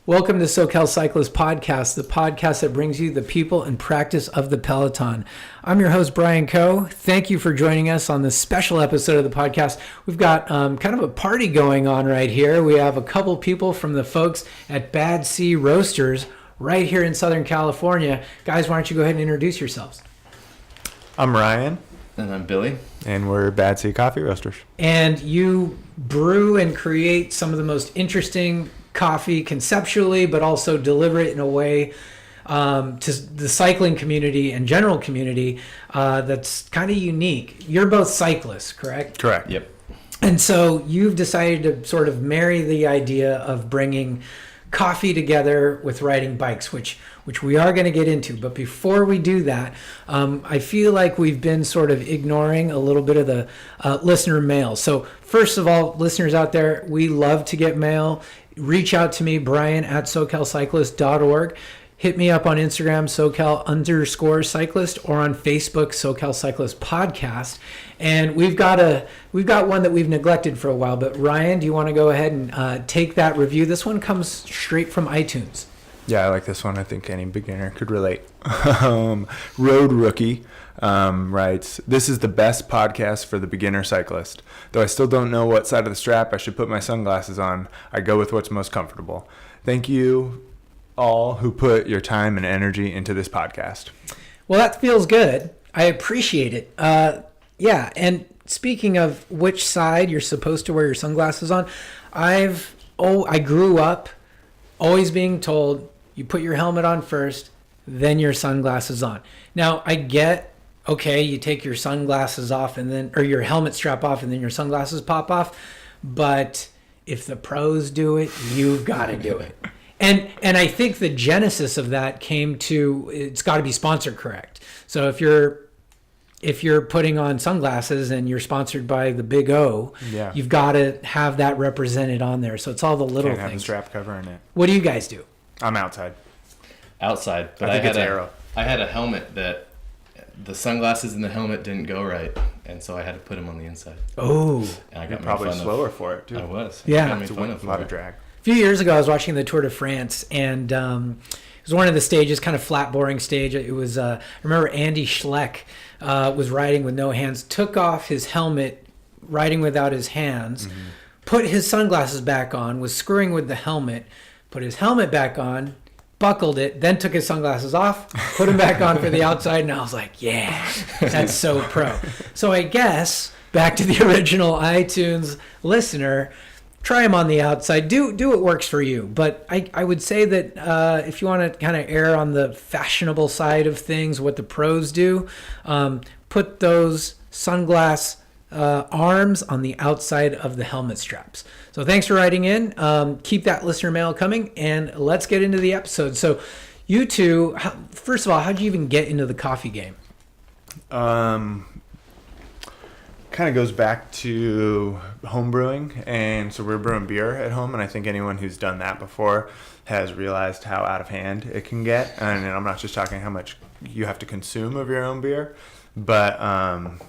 Welcome to SoCal Cyclists Podcast, the podcast that brings you the people and practice of the Peloton. I'm your host, Brian Coe. Thank you for joining us on this special episode of the podcast. We've got kind of a party going on right here. We have a couple people from the folks at Bad Sea Roasters right here in Southern California. Guys, why don't you go ahead and introduce yourselves? I'm Ryan. And I'm Billy. And we're Bad Sea Coffee Roasters. And you brew and create some of the most interesting coffee conceptually, but also deliver it in a way to the cycling community and general community that's kind of unique. You're both cyclists, correct? Correct. Yep. And so you've decided to sort of marry the idea of bringing coffee together with riding bikes, which we are going to get into. But before we do that, I feel like we've been sort of ignoring a little bit of the listener mail. So first of all, listeners out there, we love to get mail. Reach out to me, Brian at SoCalCyclist.org. Hit me up on Instagram, SoCal_cyclist, or on Facebook, SoCal Cyclist Podcast. And we've got one that we've neglected for a while. But Ryan, do you want to go ahead and take that review? This one comes straight from iTunes. Yeah, I like this one. I think any beginner could relate. Road Rookie writes, "This is the best podcast for the beginner cyclist. Though I still don't know what side of the strap I should put my sunglasses on, I go with what's most comfortable. Thank you all who put your time and energy into this podcast." Well, that feels good. I appreciate it. Yeah, and speaking of which side you're supposed to wear your sunglasses on, I grew up always being told you put your helmet on first, then your sunglasses on. Now, I get, okay, you take your sunglasses off or your helmet strap off and then your sunglasses pop off, but if the pros do it, you've got to do it. And I think the genesis of that came to, it's got to be sponsored correct. So if you're putting on sunglasses and you're sponsored by the Big O, yeah, you've got to have that represented on there. So it's all the little Can't things. have the strap covering it. What do you guys do? I'm outside. Outside. But I think it's aero. I had a helmet that the sunglasses in the helmet didn't go right, and so I had to put them on the inside. Oh. And I You're got probably made fun slower for it, too. I was. Yeah. I got made It's fun a of lot for of it. drag. A few years ago, I was watching the Tour de France, and it was one of the stages, kind of flat, boring stage. It was, I remember Andy Schleck was riding with no hands, took off his helmet, riding without his hands, put his sunglasses back on, was screwing with the helmet, put his helmet back on, buckled it, then took his sunglasses off, put them back on for the outside, and I was like, yeah, that's so pro. So I guess, back to the original iTunes listener, try them on the outside. Do what works for you. But I would say that if you want to kind of err on the fashionable side of things, what the pros do, put those sunglass arms on the outside of the helmet straps. So thanks for writing in. Keep that listener mail coming, and let's get into the episode. So you two, first of all, how'd you even get into the coffee game? Kind of goes back to home brewing, and so we're brewing beer at home, and I think anyone who's done that before has realized how out of hand it can get. And I'm not just talking how much you have to consume of your own beer, but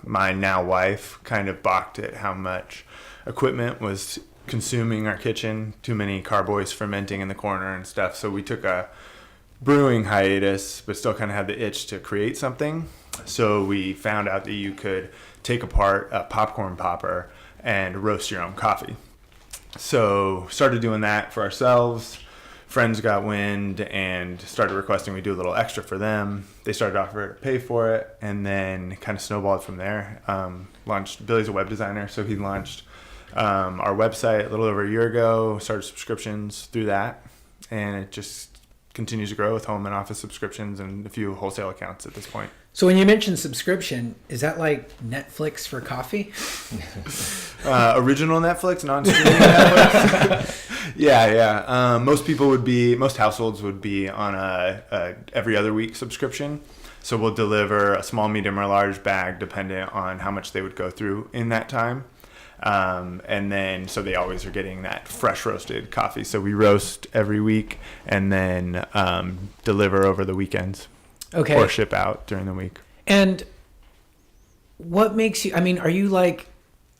my now wife kind of balked at how much equipment was consuming our kitchen, too many carboys fermenting in the corner and stuff. So we took a brewing hiatus, but still kind of had the itch to create something. So we found out that you could take apart a popcorn popper and roast your own coffee. So started doing that for ourselves. Friends got wind and started requesting we do a little extra for them. They started offering to pay for it, and then kind of snowballed from there. Billy's a web designer, so he launched our website a little over a year ago, started subscriptions through that, and it just continues to grow with home and office subscriptions and a few wholesale accounts at this point. So when you mention subscription, is that like Netflix for coffee? Original Netflix, non-streaming Netflix. Yeah. Most households would be on a every other week subscription. So we'll deliver a small, medium, or large bag dependent on how much they would go through in that time. And then, so they always are getting that fresh roasted coffee. So we roast every week and then deliver over the weekends. Okay. Or ship out during the week. And what makes you, I mean, are you like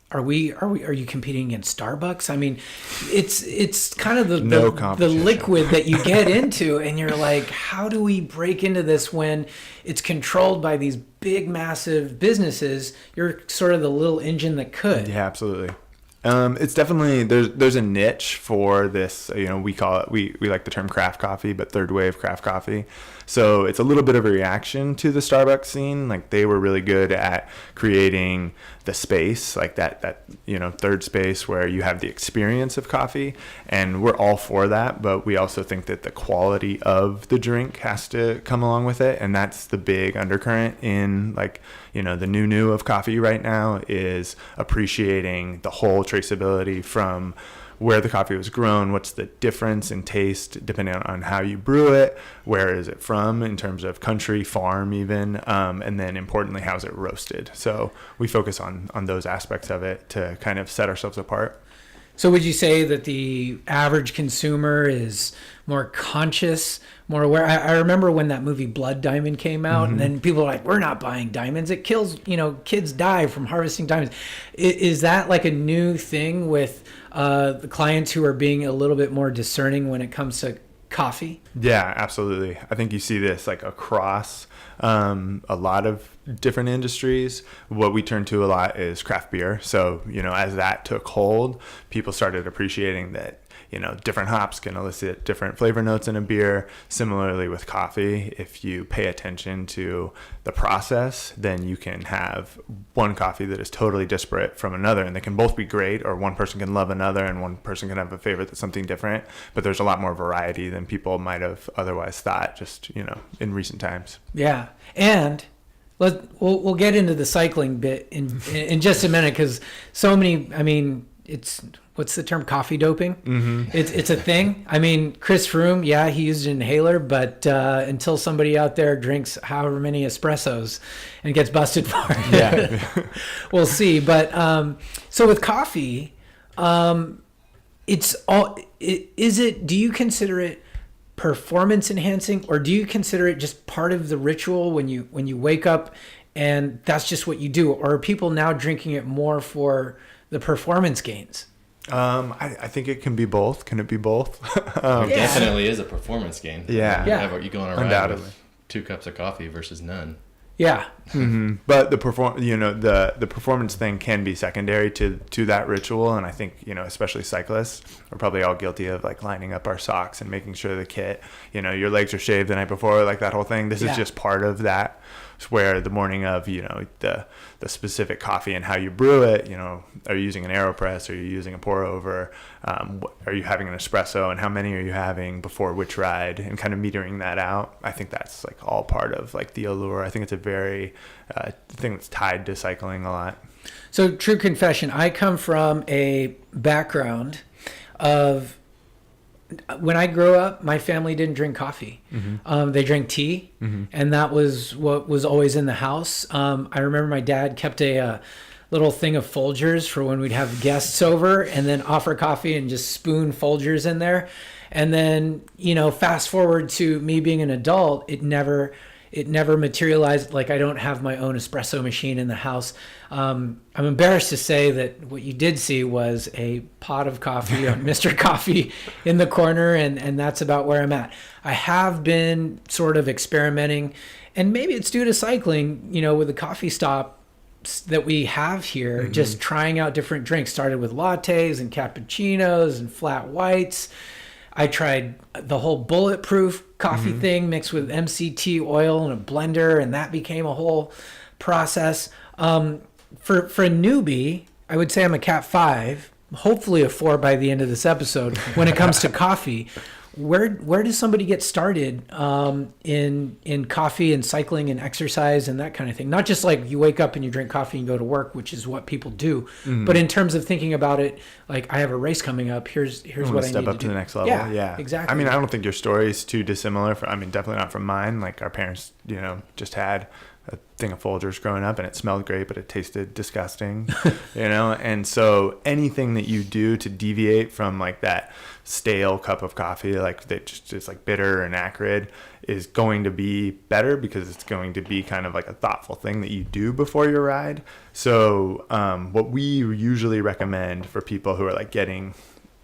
are you competing against Starbucks? I mean, it's kind of the competition. liquid that you get into, and you're like, how do we break into this when it's controlled by these big, massive businesses? You're sort of the little engine that could. Yeah, absolutely. It's definitely there's a niche for this. We call it we like the term craft coffee, but third wave craft coffee. So it's a little bit of a reaction to the Starbucks scene. Like they were really good at creating the space, like that third space where you have the experience of coffee, and we're all for that. But we also think that the quality of the drink has to come along with it, and that's the big undercurrent in the new of coffee right now is appreciating the whole traceability from where the coffee was grown, what's the difference in taste depending on how you brew it, where is it from in terms of country, farm even, and then importantly, how's it roasted. So we focus on those aspects of it to kind of set ourselves apart. So would you say that the average consumer is more conscious, more aware? I remember when that movie Blood Diamond came out, and then people were like, we're not buying diamonds. It kills, kids die from harvesting diamonds. Is that like a new thing with the clients who are being a little bit more discerning when it comes to coffee? Yeah, absolutely. I think you see this like across a lot of different industries. What we turn to a lot is craft beer. So, as that took hold, people started appreciating that, different hops can elicit different flavor notes in a beer. Similarly with coffee, if you pay attention to the process, then you can have one coffee that is totally disparate from another, and they can both be great, or one person can love another and one person can have a favorite that's something different. But there's a lot more variety than people might have otherwise thought just, in recent times. Yeah. And we'll get into the cycling bit in just a minute, because so many, what's the term? Coffee doping? Mm-hmm. It's a thing. Chris Froome, yeah, he used an inhaler, but until somebody out there drinks however many espressos and gets busted for it, yeah, we'll see. But so with coffee, do you consider it performance enhancing, or do you consider it just part of the ritual when you wake up and that's just what you do? Or are people now drinking it more for the performance gains? I think it can be both. Can it be both? It definitely is a performance gain. Yeah. You go on a ride Undoubtedly. with 2 cups of coffee versus none. Yeah. Mm-hmm. But the performance thing can be secondary to that ritual, and I think especially cyclists are probably all guilty of like lining up our socks and making sure the kit, your legs are shaved the night before, like that whole thing. This is just part of that. Where the morning of the specific coffee and how you brew it, are you using an Aeropress, are you using a pour over, are you having an espresso, and how many are you having before which ride, and kind of metering that out. I think that's like all part of like the allure. I think it's a very thing that's tied to cycling a lot. So true confession, I come from a background of, when I grew up, my family didn't drink coffee. Mm-hmm. They drank tea, and that was what was always in the house. I remember my dad kept a little thing of Folgers for when we'd have guests over, and then offer coffee and just spoon Folgers in there. And then, fast forward to me being an adult, it never materialized. Like, I don't have my own espresso machine in the house. I'm embarrassed to say that what you did see was a pot of coffee on Mr. Coffee in the corner, and that's about where I'm at. I have been sort of experimenting, and maybe it's due to cycling, with the coffee stop that we have here, just trying out different drinks. Started with lattes and cappuccinos and flat whites. I tried the whole bulletproof coffee thing mixed with MCT oil in a blender, and that became a whole process. For a newbie, I would say I'm a Cat 5, hopefully a 4 by the end of this episode. When it comes to coffee, where does somebody get started in coffee and cycling and exercise and that kind of thing? Not just like you wake up and you drink coffee and go to work, which is what people do, but in terms of thinking about it, like, I have a race coming up. Here's what I need to do. Step up to the next level. Yeah, exactly. I don't think your story is too dissimilar. Definitely not from mine. Like, our parents, just had a thing of Folgers growing up, and it smelled great, but it tasted disgusting, And so anything that you do to deviate from like that stale cup of coffee, like that just is like bitter and acrid, is going to be better because it's going to be kind of like a thoughtful thing that you do before your ride. So what we usually recommend for people who are like getting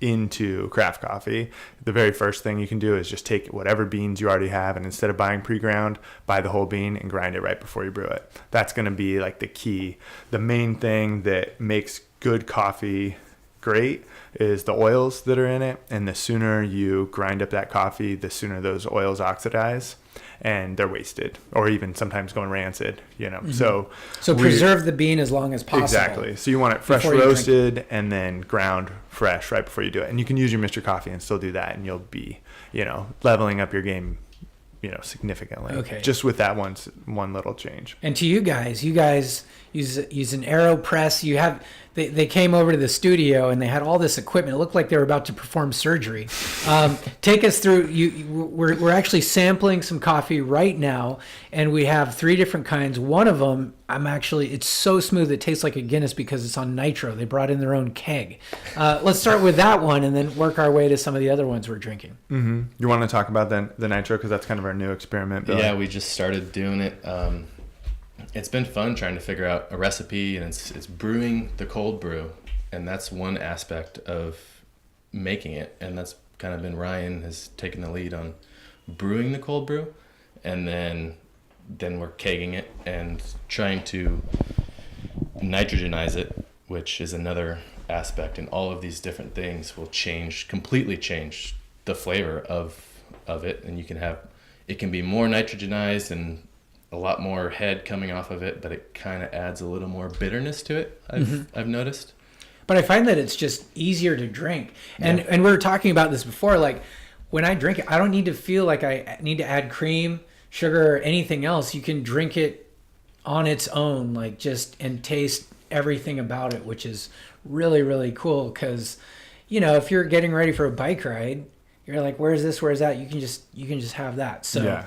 into craft coffee, the very first thing you can do is just take whatever beans you already have, and instead of buying pre-ground, buy the whole bean and grind it right before you brew it. That's going to be like the key. The main thing that makes good coffee great is the oils that are in it, and the sooner you grind up that coffee, the sooner those oils oxidize and they're wasted, or even sometimes going rancid, So preserve the bean as long as possible. Exactly. So you want it fresh roasted and then ground fresh right before you do it. And you can use your Mr. Coffee and still do that, and you'll be, leveling up your game, significantly. Okay. Just with that one little change. And to you guys use an Aeropress. They came over to the studio and they had all this equipment. It looked like they were about to perform surgery. Take us through. We're actually sampling some coffee right now, and we have 3 different kinds. One of them, it's so smooth it tastes like a Guinness because it's on nitro. They brought in their own keg. Let's start with that one and then work our way to some of the other ones we're drinking. Mm-hmm. You want to talk about the nitro because that's kind of our new experiment, Billy? Yeah, we just started doing it. It's been fun trying to figure out a recipe, and it's brewing the cold brew, and that's one aspect of making it, and that's kind of been Ryan has taken the lead on brewing the cold brew, and then we're kegging it and trying to nitrogenize it, which is another aspect, and all of these different things will completely change the flavor of it, and it can be more nitrogenized and a lot more head coming off of it, but it kind of adds a little more bitterness to it. I've noticed. But I find that it's just easier to drink. And we were talking about this before, like when I drink it, I don't need to feel like I need to add cream, sugar, or anything else. You can drink it on its own, and taste everything about it, which is really, really cool. Because, if you're getting ready for a bike ride, you're like, where's this, where's that? You can just have that. So. Yeah.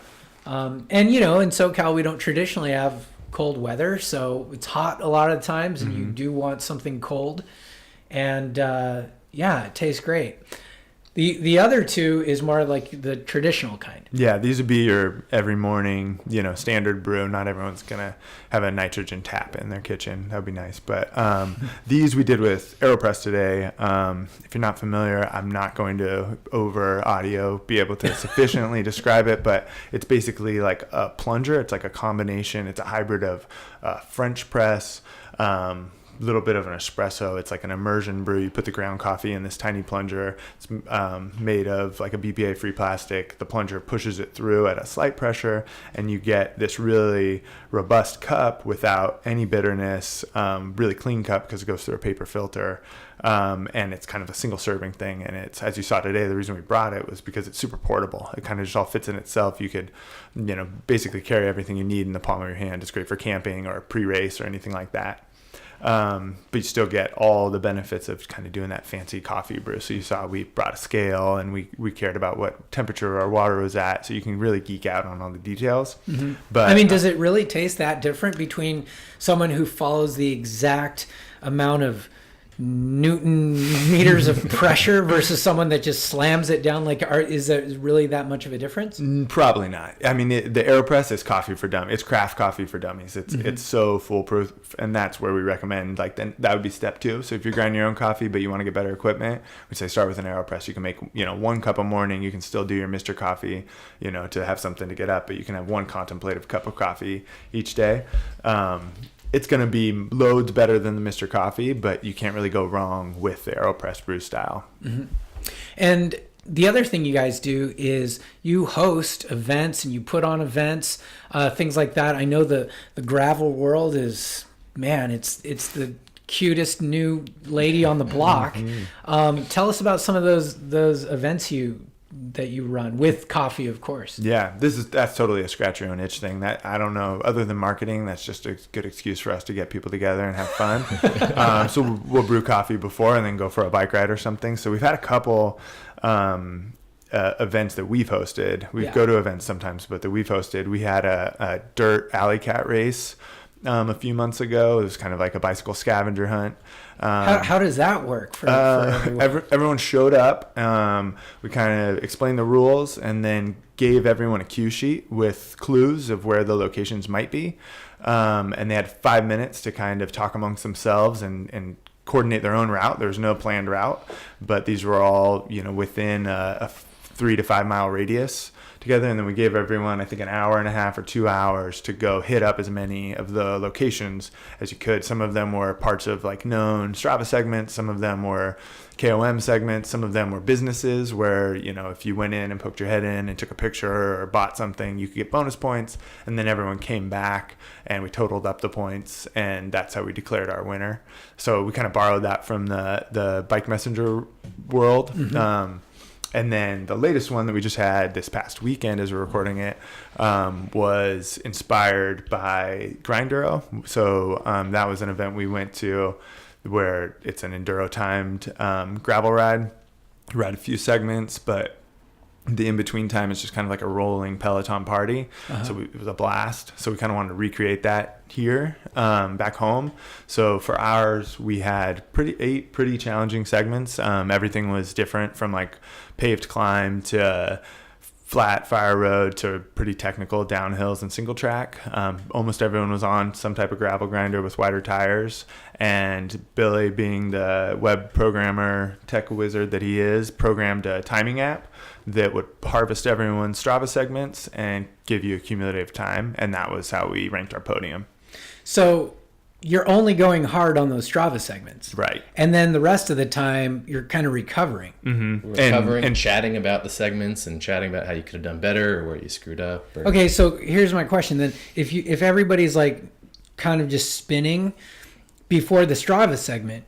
And in SoCal, we don't traditionally have cold weather, so it's hot a lot of times, and you do want something cold. And it tastes great. The other two is more like the traditional kind. Yeah, these would be your every morning, standard brew. Not everyone's going to have a nitrogen tap in their kitchen. That would be nice. But these we did with Aeropress today. If you're not familiar, I'm not going to, over audio, be able to sufficiently describe it. But it's basically like a plunger. It's like a combination. It's a hybrid of French press, little bit of an espresso. It's like an immersion brew. You put the ground coffee in this tiny plunger. It's made of like a BPA free plastic. The plunger pushes it through at a slight pressure, and you get this really robust cup without any bitterness, really clean cup because it goes through a paper filter. And it's kind of a single serving thing. And it's, as you saw today, the reason we brought it was because it's super portable. It kind of just all fits in itself. You could, basically carry everything you need in the palm of your hand. It's great for camping or pre-race or anything like that. But you still get all the benefits of kind of doing that fancy coffee brew. So you saw we brought a scale, and we cared about what temperature our water was at, so you can really geek out on all the details. Mm-hmm. But does it really taste that different between someone who follows the exact amount of Newton meters of pressure versus someone that just slams it down? Is there really that much of a difference? Probably not. The Aeropress is coffee for dummies. It's craft coffee for dummies. It's so foolproof, and that's where we recommend, then that would be step 2. So if you're grinding your own coffee but you want to get better equipment, we say start with an Aeropress. You can make 1 cup a morning. You can still do your Mr. Coffee, to have something to get up, but you can have 1 contemplative cup of coffee each day. It's going to be loads better than the Mr. Coffee, but you can't really go wrong with the Aeropress brew style. Mm-hmm. And the other thing you guys do is you host events and you put on events, things like that. I know the gravel world is, it's the cutest new lady on the block. Mm-hmm. Tell us about some of those events that you run with coffee, of course. Yeah, that's totally a scratch your own itch thing. That, I don't know, other than marketing, that's just a good excuse for us to get people together and have fun. So we'll brew coffee before and then go for a bike ride or something. So we've had a couple events that we've hosted. We Yeah. go to events sometimes, but that we've hosted. We had a dirt alley cat race a few months ago. It was kind of like a bicycle scavenger hunt. How does that work for everyone? Everyone showed up. We kind of explained the rules and then gave everyone a cue sheet with clues of where the locations might be. And they had 5 minutes to kind of talk amongst themselves and coordinate their own route. There was no planned route, but these were all, within a 3 to 5 mile radius together. And then we gave everyone, I think, an hour and a half or 2 hours to go hit up as many of the locations as you could. Some of them were parts of like known Strava segments. Some of them were KOM segments. Some of them were businesses where, if you went in and poked your head in and took a picture or bought something, you could get bonus points. And then everyone came back and we totaled up the points, and that's how we declared our winner. So we kind of borrowed that from the Bike Messenger world. Mm-hmm. And then the latest one that we just had this past weekend as we're recording it was inspired by Grinduro. So that was an event we went to where it's an enduro timed gravel ride. We ride a few segments, but the in-between time is just kind of like a rolling Peloton party. So it was a blast. So we kind of wanted to recreate that here back home. So for ours, we had eight pretty challenging segments. Everything was different from like paved climb to flat fire road to pretty technical downhills and single track. Almost everyone was on some type of gravel grinder with wider tires. And Billy, being the web programmer, tech wizard that he is, programmed a timing app that would harvest everyone's Strava segments and give you a cumulative time. And that was how we ranked our podium. So you're only going hard on those Strava segments. Right. And then the rest of the time, you're kind of recovering. Mm-hmm. Recovering and chatting about the segments and chatting about how you could have done better or where you screwed up. Or... Okay, so here's my question then. If everybody's like kind of just spinning before the Strava segment,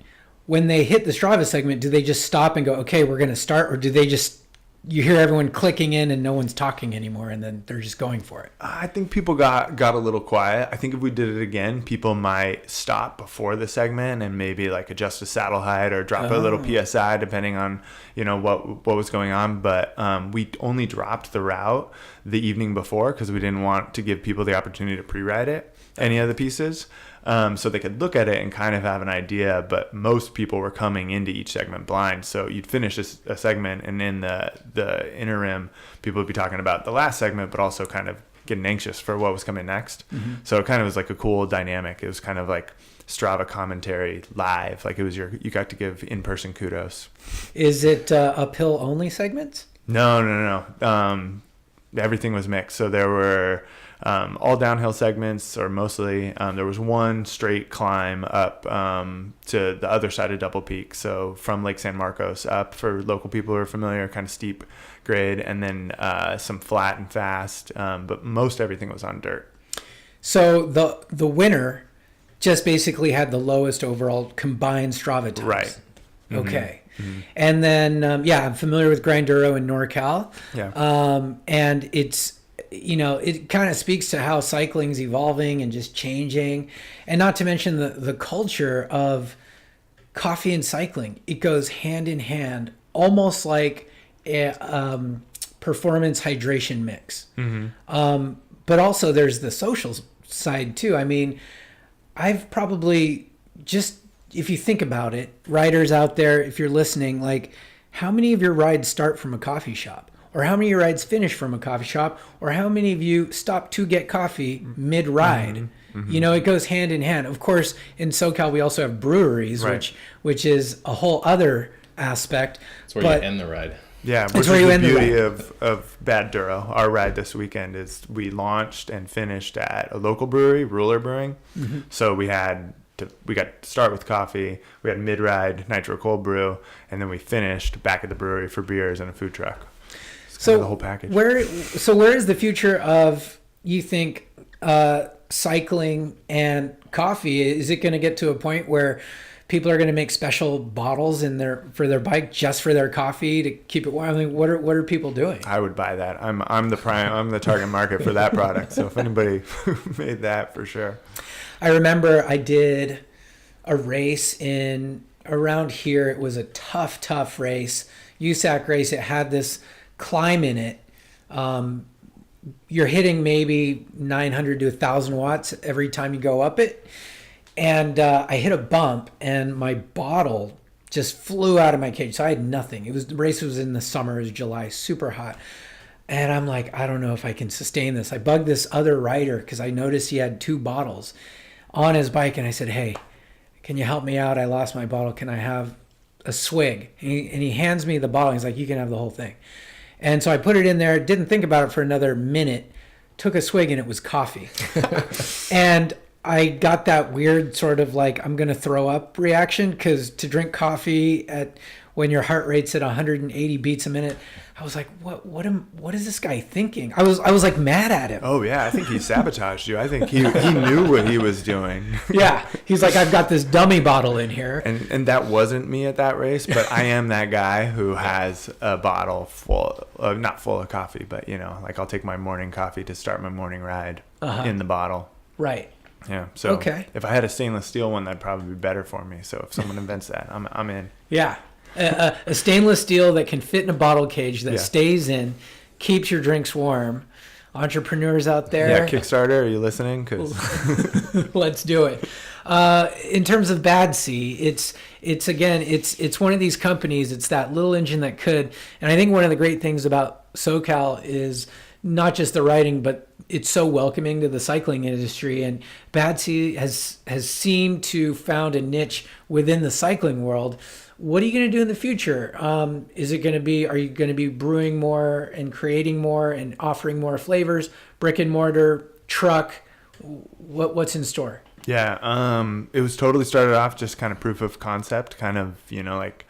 when they hit the Strava segment, do they just stop and go, okay, we're going to start? Or do they just, you hear everyone clicking in and no one's talking anymore and then they're just going for it? I think people got a little quiet. I think if we did it again, people might stop before the segment and maybe like adjust a saddle height or drop a little PSI depending on, what was going on. But we only dropped the route the evening before because we didn't want to give people the opportunity to pre-ride it, any of the pieces. So they could look at it and kind of have an idea, but most people were coming into each segment blind. So you'd finish a segment, and in the interim, people would be talking about the last segment, but also kind of getting anxious for what was coming next. Mm-hmm. So it kind of was like a cool dynamic. It was kind of like Strava commentary live. Like it was you got to give in-person kudos. Is it uphill only segments? No. Everything was mixed. So there were all downhill segments, or mostly. There was one straight climb up to the other side of Double Peak, so from Lake San Marcos up, for local people who are familiar, kind of steep grade, and then some flat and fast, but most everything was on dirt. So the winner just basically had the lowest overall combined Strava times. Right. Mm-hmm. Okay. Mm-hmm. And then, I'm familiar with Grinduro in NorCal. Yeah. And it's, it kind of speaks to how cycling's evolving and just changing. And not to mention the culture of coffee and cycling. It goes hand in hand, almost like a performance hydration mix. Mm-hmm. But also there's the social side too. I mean, I've probably just, if you think about it, riders out there, if you're listening, like how many of your rides start from a coffee shop? Or how many of your rides finish from a coffee shop? Or how many of you stop to get coffee mid-ride? Mm-hmm. Mm-hmm. It goes hand in hand. Of course, in SoCal, we also have breweries, right, which is a whole other aspect. It's where you end the ride. Yeah, which is the beauty of Bad Duro. Our ride this weekend is we launched and finished at a local brewery, Ruler Brewing. Mm-hmm. So we got to start with coffee, we had mid-ride nitro cold brew, and then we finished back at the brewery for beers and a food truck. So the whole package. Where is the future of, you think, cycling and coffee? Is it going to get to a point where people are going to make special bottles for their bike just for their coffee to keep it warm? I mean, what are people doing? I would buy that. I'm the target market for that product. So if anybody made that, for sure. I remember I did a race around here. It was a tough race, USAC race. It had this climb in it, you're hitting maybe 900 to 1,000 watts every time you go up it. And I hit a bump, and my bottle just flew out of my cage. So I had nothing. The race was in the summer, it was July, super hot. And I'm like, I don't know if I can sustain this. I bugged this other rider because I noticed he had 2 bottles on his bike, and I said, hey, can you help me out? I lost my bottle. Can I have a swig? And he hands me the bottle. He's like, you can have the whole thing. And so I put it in there, didn't think about it for another minute, took a swig, and it was coffee. And I got that weird sort of like, I'm going to throw up reaction, because to drink coffee when your heart rate's at 180 beats a minute, I was like, what is this guy thinking? I was like mad at him. Oh yeah, I think he sabotaged you. I think he knew what he was doing. Yeah, he's like, I've got this dummy bottle in here. And that wasn't me at that race, but I am that guy who has a bottle full of, not full of coffee, but like I'll take my morning coffee to start my morning ride in the bottle. Right. Yeah. So okay. If I had a stainless steel one, that'd probably be better for me. So if someone invents that, I'm in. Yeah. A stainless steel that can fit in a bottle cage that stays in, keeps your drinks warm. Entrepreneurs out there. Yeah, Kickstarter, are you listening? 'Cause let's do it. In terms of Bad Sea, it's one of these companies. It's that little engine that could. And I think one of the great things about SoCal is not just the riding, but it's so welcoming to the cycling industry. And Bad Sea has seemed to found a niche within the cycling world. What are you going to do in the future? Are you going to be brewing more and creating more and offering more flavors, brick and mortar, truck? What's in store? Yeah, it was totally started off just kind of proof of concept, kind of, like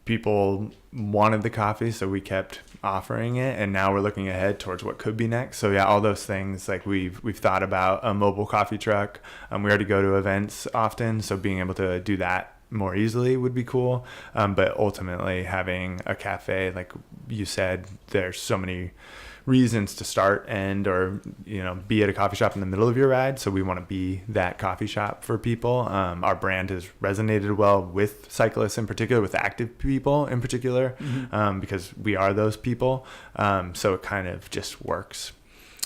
people wanted the coffee, so we kept offering it, and now we're looking ahead towards what could be next. So yeah, all those things, like we've thought about a mobile coffee truck. We already go to events often, so being able to do that more easily would be cool. But ultimately having a cafe, like you said, there's so many reasons to start or be at a coffee shop in the middle of your ride. So we want to be that coffee shop for people. Our brand has resonated well with cyclists in particular, with active people in particular, because we are those people. So it kind of just works.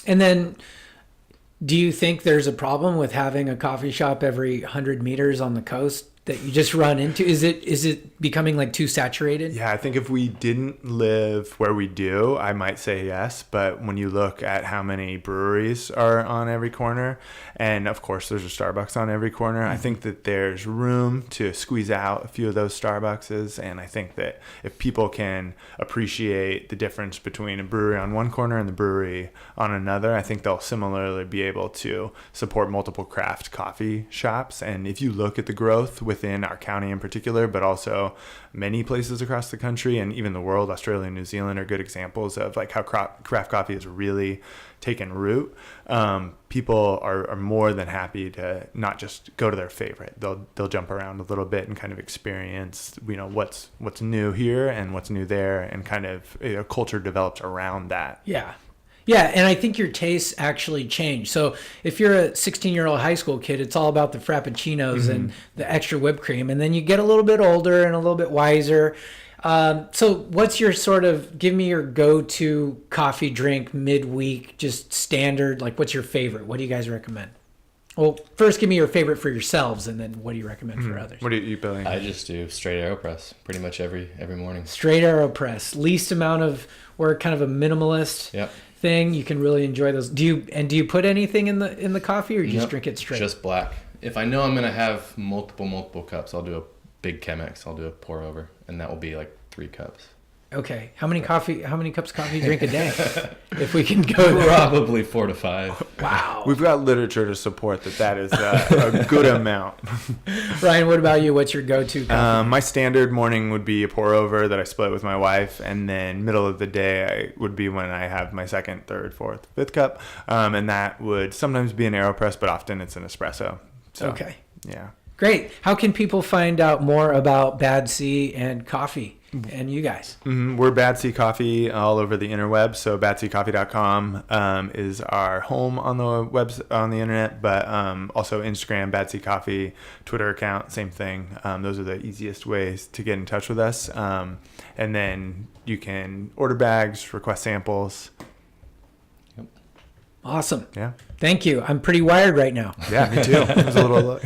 And then do you think there's a problem with having a coffee shop every 100 meters on the coast that you just run into? Is it becoming like too saturated? Yeah, I think if we didn't live where we do, I might say yes. But when you look at how many breweries are on every corner, and of course there's a Starbucks on every corner, I think that there's room to squeeze out a few of those Starbuckses. And I think that if people can appreciate the difference between a brewery on one corner and the brewery on another, I think they'll similarly be able to support multiple craft coffee shops. And if you look at the growth within our county in particular, but also many places across the country and even the world, Australia and New Zealand are good examples of like how craft coffee has really taken root. People are more than happy to not just go to their favorite. They'll jump around a little bit and kind of experience, what's new here and what's new there, and kind of a culture develops around that. Yeah. Yeah, and I think your tastes actually change. So if you're a 16-year-old high school kid, it's all about the Frappuccinos and the extra whipped cream. And then you get a little bit older and a little bit wiser. So what's your give me your go-to coffee drink midweek, just standard, like what's your favorite? What do you guys recommend? Well, first give me your favorite for yourselves, and then what do you recommend for others? What do you, Billy? I just do straight Aeropress pretty much every morning. Straight Aeropress. Least amount of work, kind of a minimalist. Yep. Thing. You can really enjoy those. Do you put anything in the coffee, or you just drink it straight? Just black. If I know I'm gonna have multiple cups, I'll do a big Chemex. I'll do a pour over, and that will be like 3 cups. Okay. How many cups of coffee do you drink a day? If we can go there. Probably 4 to 5. Wow. We've got literature to support that is a good amount. Ryan, what about you? What's your go-to coffee? My standard morning would be a pour over that I split with my wife, and then middle of the day would be when I have my second, third, fourth, fifth cup, and that would sometimes be an Aeropress, but often it's an espresso. So, okay. Yeah. Great. How can people find out more about Bad Sea and coffee and you guys? We're Bad Sea Coffee all over the interweb. So badseacoffee.com is our home on the internet, but also Instagram, Bad Sea Coffee, Twitter account, same thing. Those are the easiest ways to get in touch with us. And then you can order bags, request samples. Awesome. Yeah. Thank you. I'm pretty wired right now. Yeah, me too. It was a little.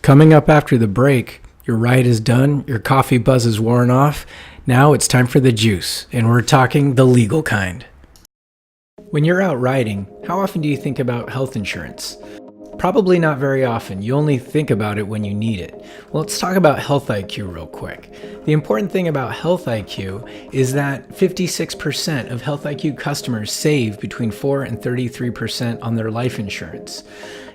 Coming up after the break, your ride is done, your coffee buzz is worn off. Now it's time for the juice, and we're talking the legal kind. When you're out riding, how often do you think about health insurance? Probably not very often. You only think about it when you need it. Well, let's talk about Health IQ real quick. The important thing about Health IQ is that 56% of Health IQ customers save between 4 and 33% on their life insurance.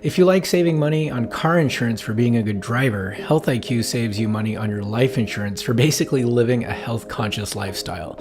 If you like saving money on car insurance for being a good driver, Health IQ saves you money on your life insurance for basically living a health-conscious lifestyle.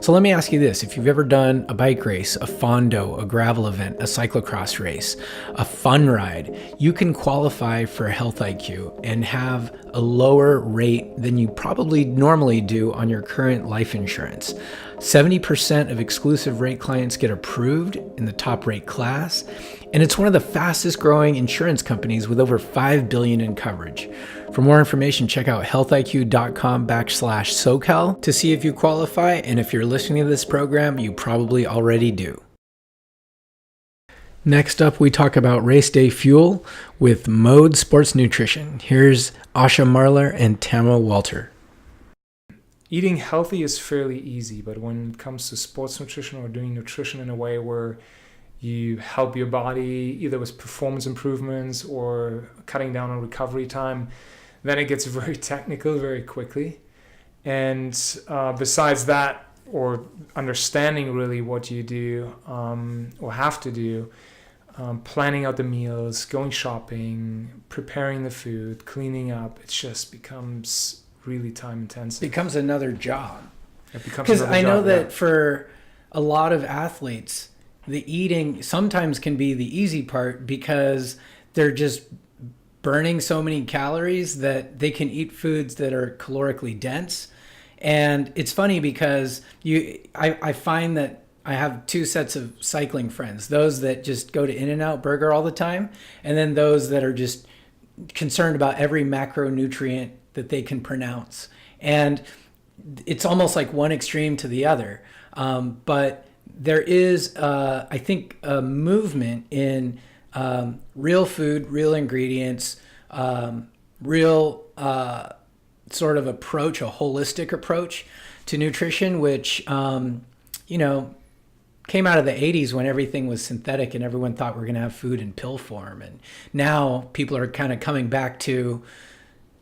So let me ask you this. If you've ever done a bike race, a fondo, a gravel event, a cyclocross race, a fun ride, you can qualify for Health IQ and have a lower rate than you probably normally do on your current life insurance. 70% of exclusive rate clients get approved in the top rate class, and it's one of the fastest growing insurance companies with over $5 billion in coverage. For more information, check out healthiq.com/SoCal to see if you qualify, and if you're listening to this program, you probably already do. Next up, we talk about race day fuel with Mode Sports Nutrition. Here's Asha Marler and Tama Walter. Eating healthy is fairly easy, but when it comes to sports nutrition or doing nutrition in a way where you help your body either with performance improvements or cutting down on recovery time, then it gets very technical very quickly. And besides that, or understanding really what you do or have to do, planning out the meals, going shopping, preparing the food, cleaning up, it just becomes really time intensive. Becomes another job. It becomes Because another I know job, that yeah. for a lot of athletes, the eating sometimes can be the easy part because they're just burning so many calories that they can eat foods that are calorically dense. And it's funny because I find that I have two sets of cycling friends, those that just go to In-N-Out Burger all the time, and then those that are just concerned about every macronutrient that they can pronounce. And it's almost like one extreme to the other. But there is, I think, a movement in real food, real ingredients, real sort of approach, a holistic approach to nutrition, which, came out of the 80s when everything was synthetic and everyone thought we're going to have food in pill form. And now people are kind of coming back to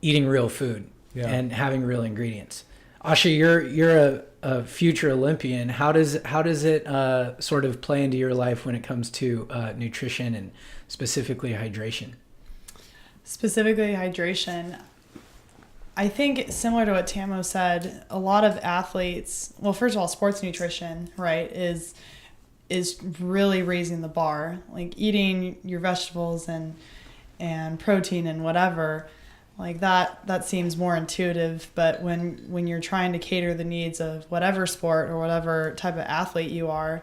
eating real food and having real ingredients. Asha, you're a future Olympian. How does it sort of play into your life when it comes to nutrition and specifically hydration? Specifically hydration, I think similar to what Tamo said, a lot of athletes, well, first of all, sports nutrition, right, is really raising the bar. Like eating your vegetables and protein and whatever, like that seems more intuitive. But when you're trying to cater the needs of whatever sport or whatever type of athlete you are,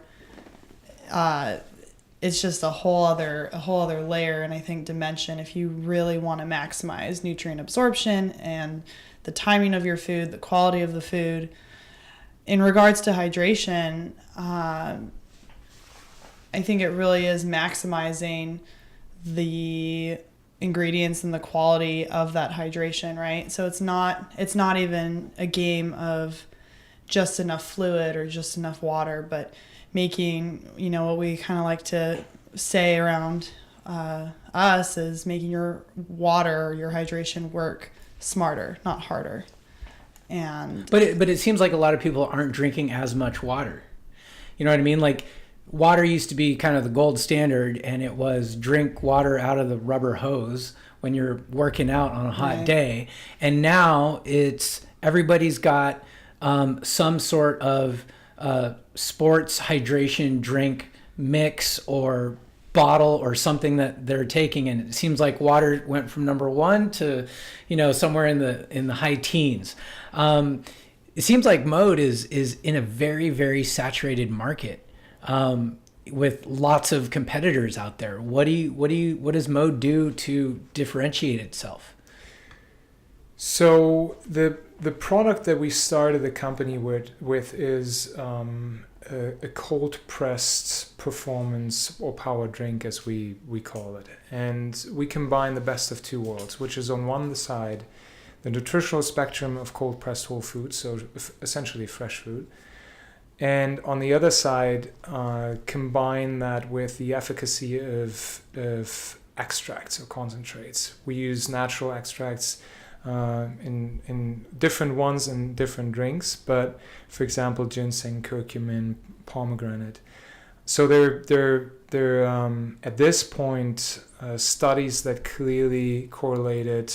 it's just a whole other layer, and I think dimension if you really want to maximize nutrient absorption and the timing of your food, the quality of the food. In regards to hydration, I think it really is maximizing the ingredients and the quality of that hydration, right? So it's not even a game of just enough fluid or just enough water, but making, what we kind of like to say around us is making your water or your hydration work smarter, not harder. And But it seems like a lot of people aren't drinking as much water. You know what I mean? Like water used to be kind of the gold standard, and it was drink water out of the rubber hose when you're working out on a hot day. And now it's everybody's got some sort of sports hydration drink mix or bottle or something that they're taking, and it seems like water went from number one to, somewhere in the high teens. It seems like Mode is in a very, very saturated market, with lots of competitors out there. What does Mode do to differentiate itself? So the product that we started the company with is a cold pressed performance or power drink, as we call it, and we combine the best of two worlds, which is on one side the nutritional spectrum of cold pressed whole foods, so essentially fresh food, and on the other side combine that with the efficacy of extracts or concentrates. We use natural extracts in different ones in different drinks, but for example, ginseng, curcumin, pomegranate. So they're at this point studies that clearly correlated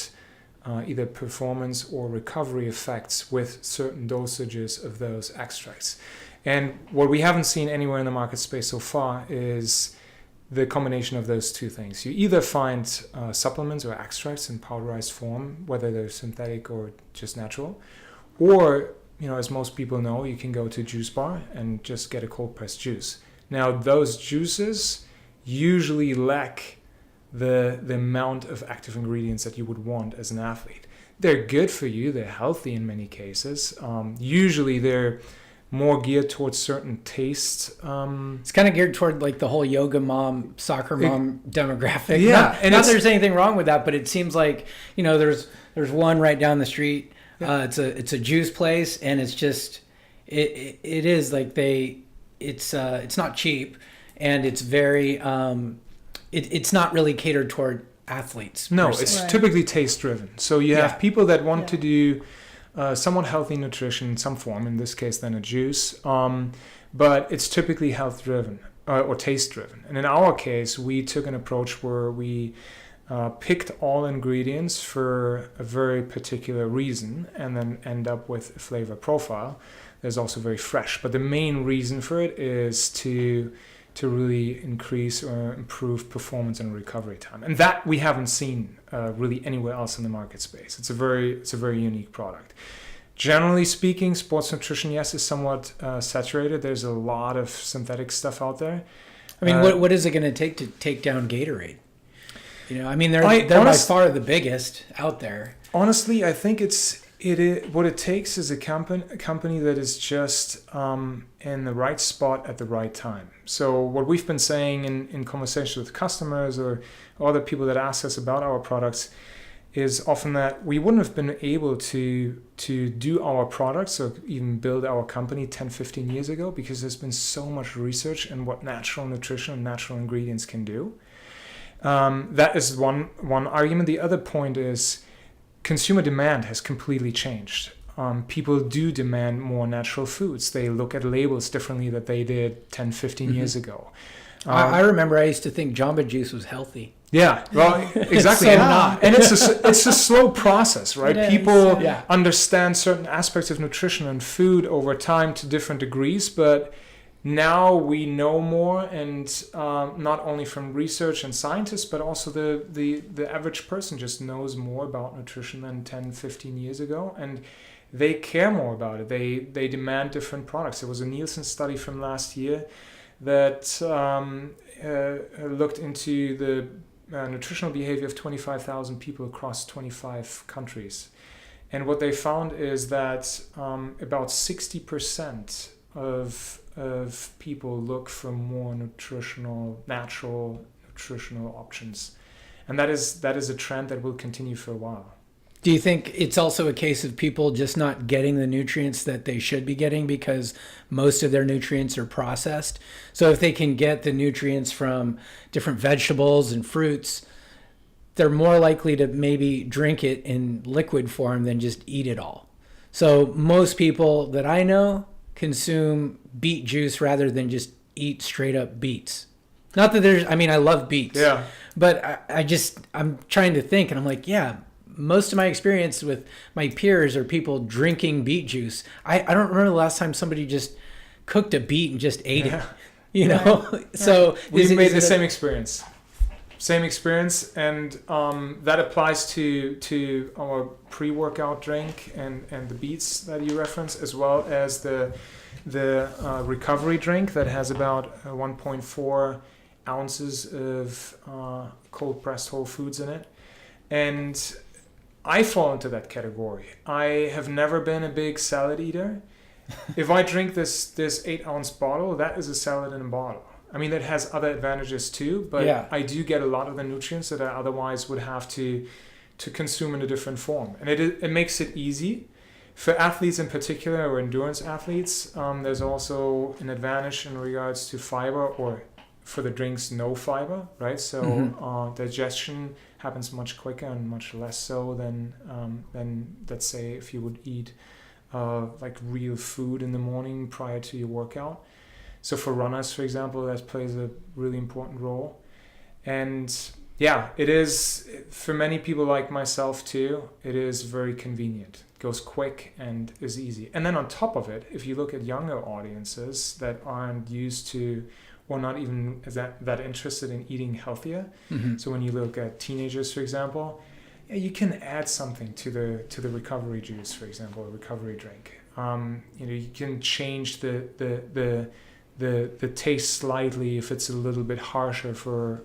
either performance or recovery effects with certain dosages of those extracts. And what we haven't seen anywhere in the market space so far is the combination of those two things. You either find supplements or extracts in powderized form, whether they're synthetic or just natural, or, as most people know, you can go to a juice bar and just get a cold pressed juice. Now, those juices usually lack the amount of active ingredients that you would want as an athlete. They're good for you, they're healthy in many cases. Usually they're more geared towards certain tastes. It's kind of geared toward like the whole yoga mom, soccer mom demographic. Yeah, and not that there's anything wrong with that, but it seems like there's one right down the street. Yeah. It's a juice place, and it's just it is like it's not cheap, and it's very it's not really catered toward athletes. No, it's typically taste driven. So you have people that want to do somewhat healthy nutrition in some form, in this case then a juice, but it's typically health driven or taste driven. And in our case, we took an approach where we picked all ingredients for a very particular reason and then end up with a flavor profile that's also very fresh. But the main reason for it is to really increase or improve performance and recovery time. And that we haven't seen really anywhere else in the market space. It's a very unique product. Generally speaking, sports nutrition, yes, is somewhat saturated. There's a lot of synthetic stuff out there. I mean, what is it going to take down Gatorade? They're by far the biggest out there. Honestly, I think what it takes is a company that is just in the right spot at the right time. So what we've been saying in conversations with customers or other people that ask us about our products is often that we wouldn't have been able to do our products or even build our company 10, 15 years ago because there's been so much research in what natural nutrition and natural ingredients can do. That is one argument. The other point is consumer demand has completely changed. People do demand more natural foods. They look at labels differently than they did 10, 15 years ago. I remember I used to think Jamba Juice was healthy. Yeah, well, exactly. It's so not. And it's a slow process, right? People yeah. understand certain aspects of nutrition and food over time to different degrees, but now we know more, and not only from research and scientists, but also the average person just knows more about nutrition than 10, 15 years ago, and they care more about it. They demand different products. There was a Nielsen study from last year that looked into the nutritional behavior of 25,000 people across 25 countries. And what they found is that about 60% of people look for more natural nutritional options. And that is a trend that will continue for a while. Do you think it's also a case of people just not getting the nutrients that they should be getting because most of their nutrients are processed? So if they can get the nutrients from different vegetables and fruits, they're more likely to maybe drink it in liquid form than just eat it all. So most people that I know consume beet juice rather than just eat straight up beets. Not that I love beets. Yeah. But I'm trying to think, and I'm like, yeah, most of my experience with my peers are people drinking beet juice. I don't remember the last time somebody just cooked a beet and just ate it. you know. So We is made it the same experience. Same experience, and that applies to our pre-workout drink and the beets that you reference, as well as the recovery drink that has about 1.4 ounces of cold pressed whole foods in it. And I fall into that category. I have never been a big salad eater. If I drink this 8-ounce bottle, that is a salad in a bottle. I mean, that has other advantages too, but Yeah. I do get a lot of the nutrients that I otherwise would have to consume in a different form. And it makes it easy. For athletes in particular, or endurance athletes, there's also an advantage in regards to fiber, or for the drinks, no fiber, right? So digestion happens much quicker and much less so than let's say, if you would eat like real food in the morning prior to your workout. So for runners, for example, that plays a really important role. And yeah, it is, for many people like myself too, it is very convenient. It goes quick and is easy. And then on top of it, if you look at younger audiences that aren't used to, or not even that interested in eating healthier. So when you look at teenagers, for example, yeah, you can add something to the recovery juice, for example, a recovery drink. You can change the taste slightly if it's a little bit harsher for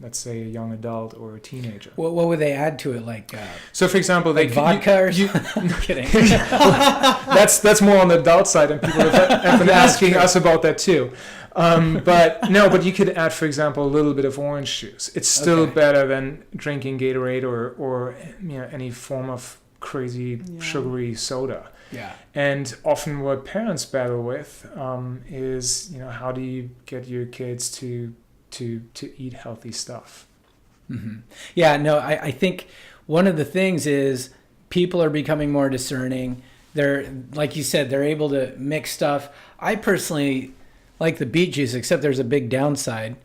let's say a young adult or a teenager. what would they add to it? Like So for example, like vodka or something? I'm kidding. that's more on the adult side, and people have been asking us about that too. But you could add, for example, a little bit of orange juice. It's still better than drinking Gatorade or any form of crazy sugary soda. Yeah. And often what parents battle with is, how do you get your kids to eat healthy stuff? Yeah, no, I think one of the things is people are becoming more discerning. They're, like you said, they're able to mix stuff. I personally like the beet juice, except there's a big downside.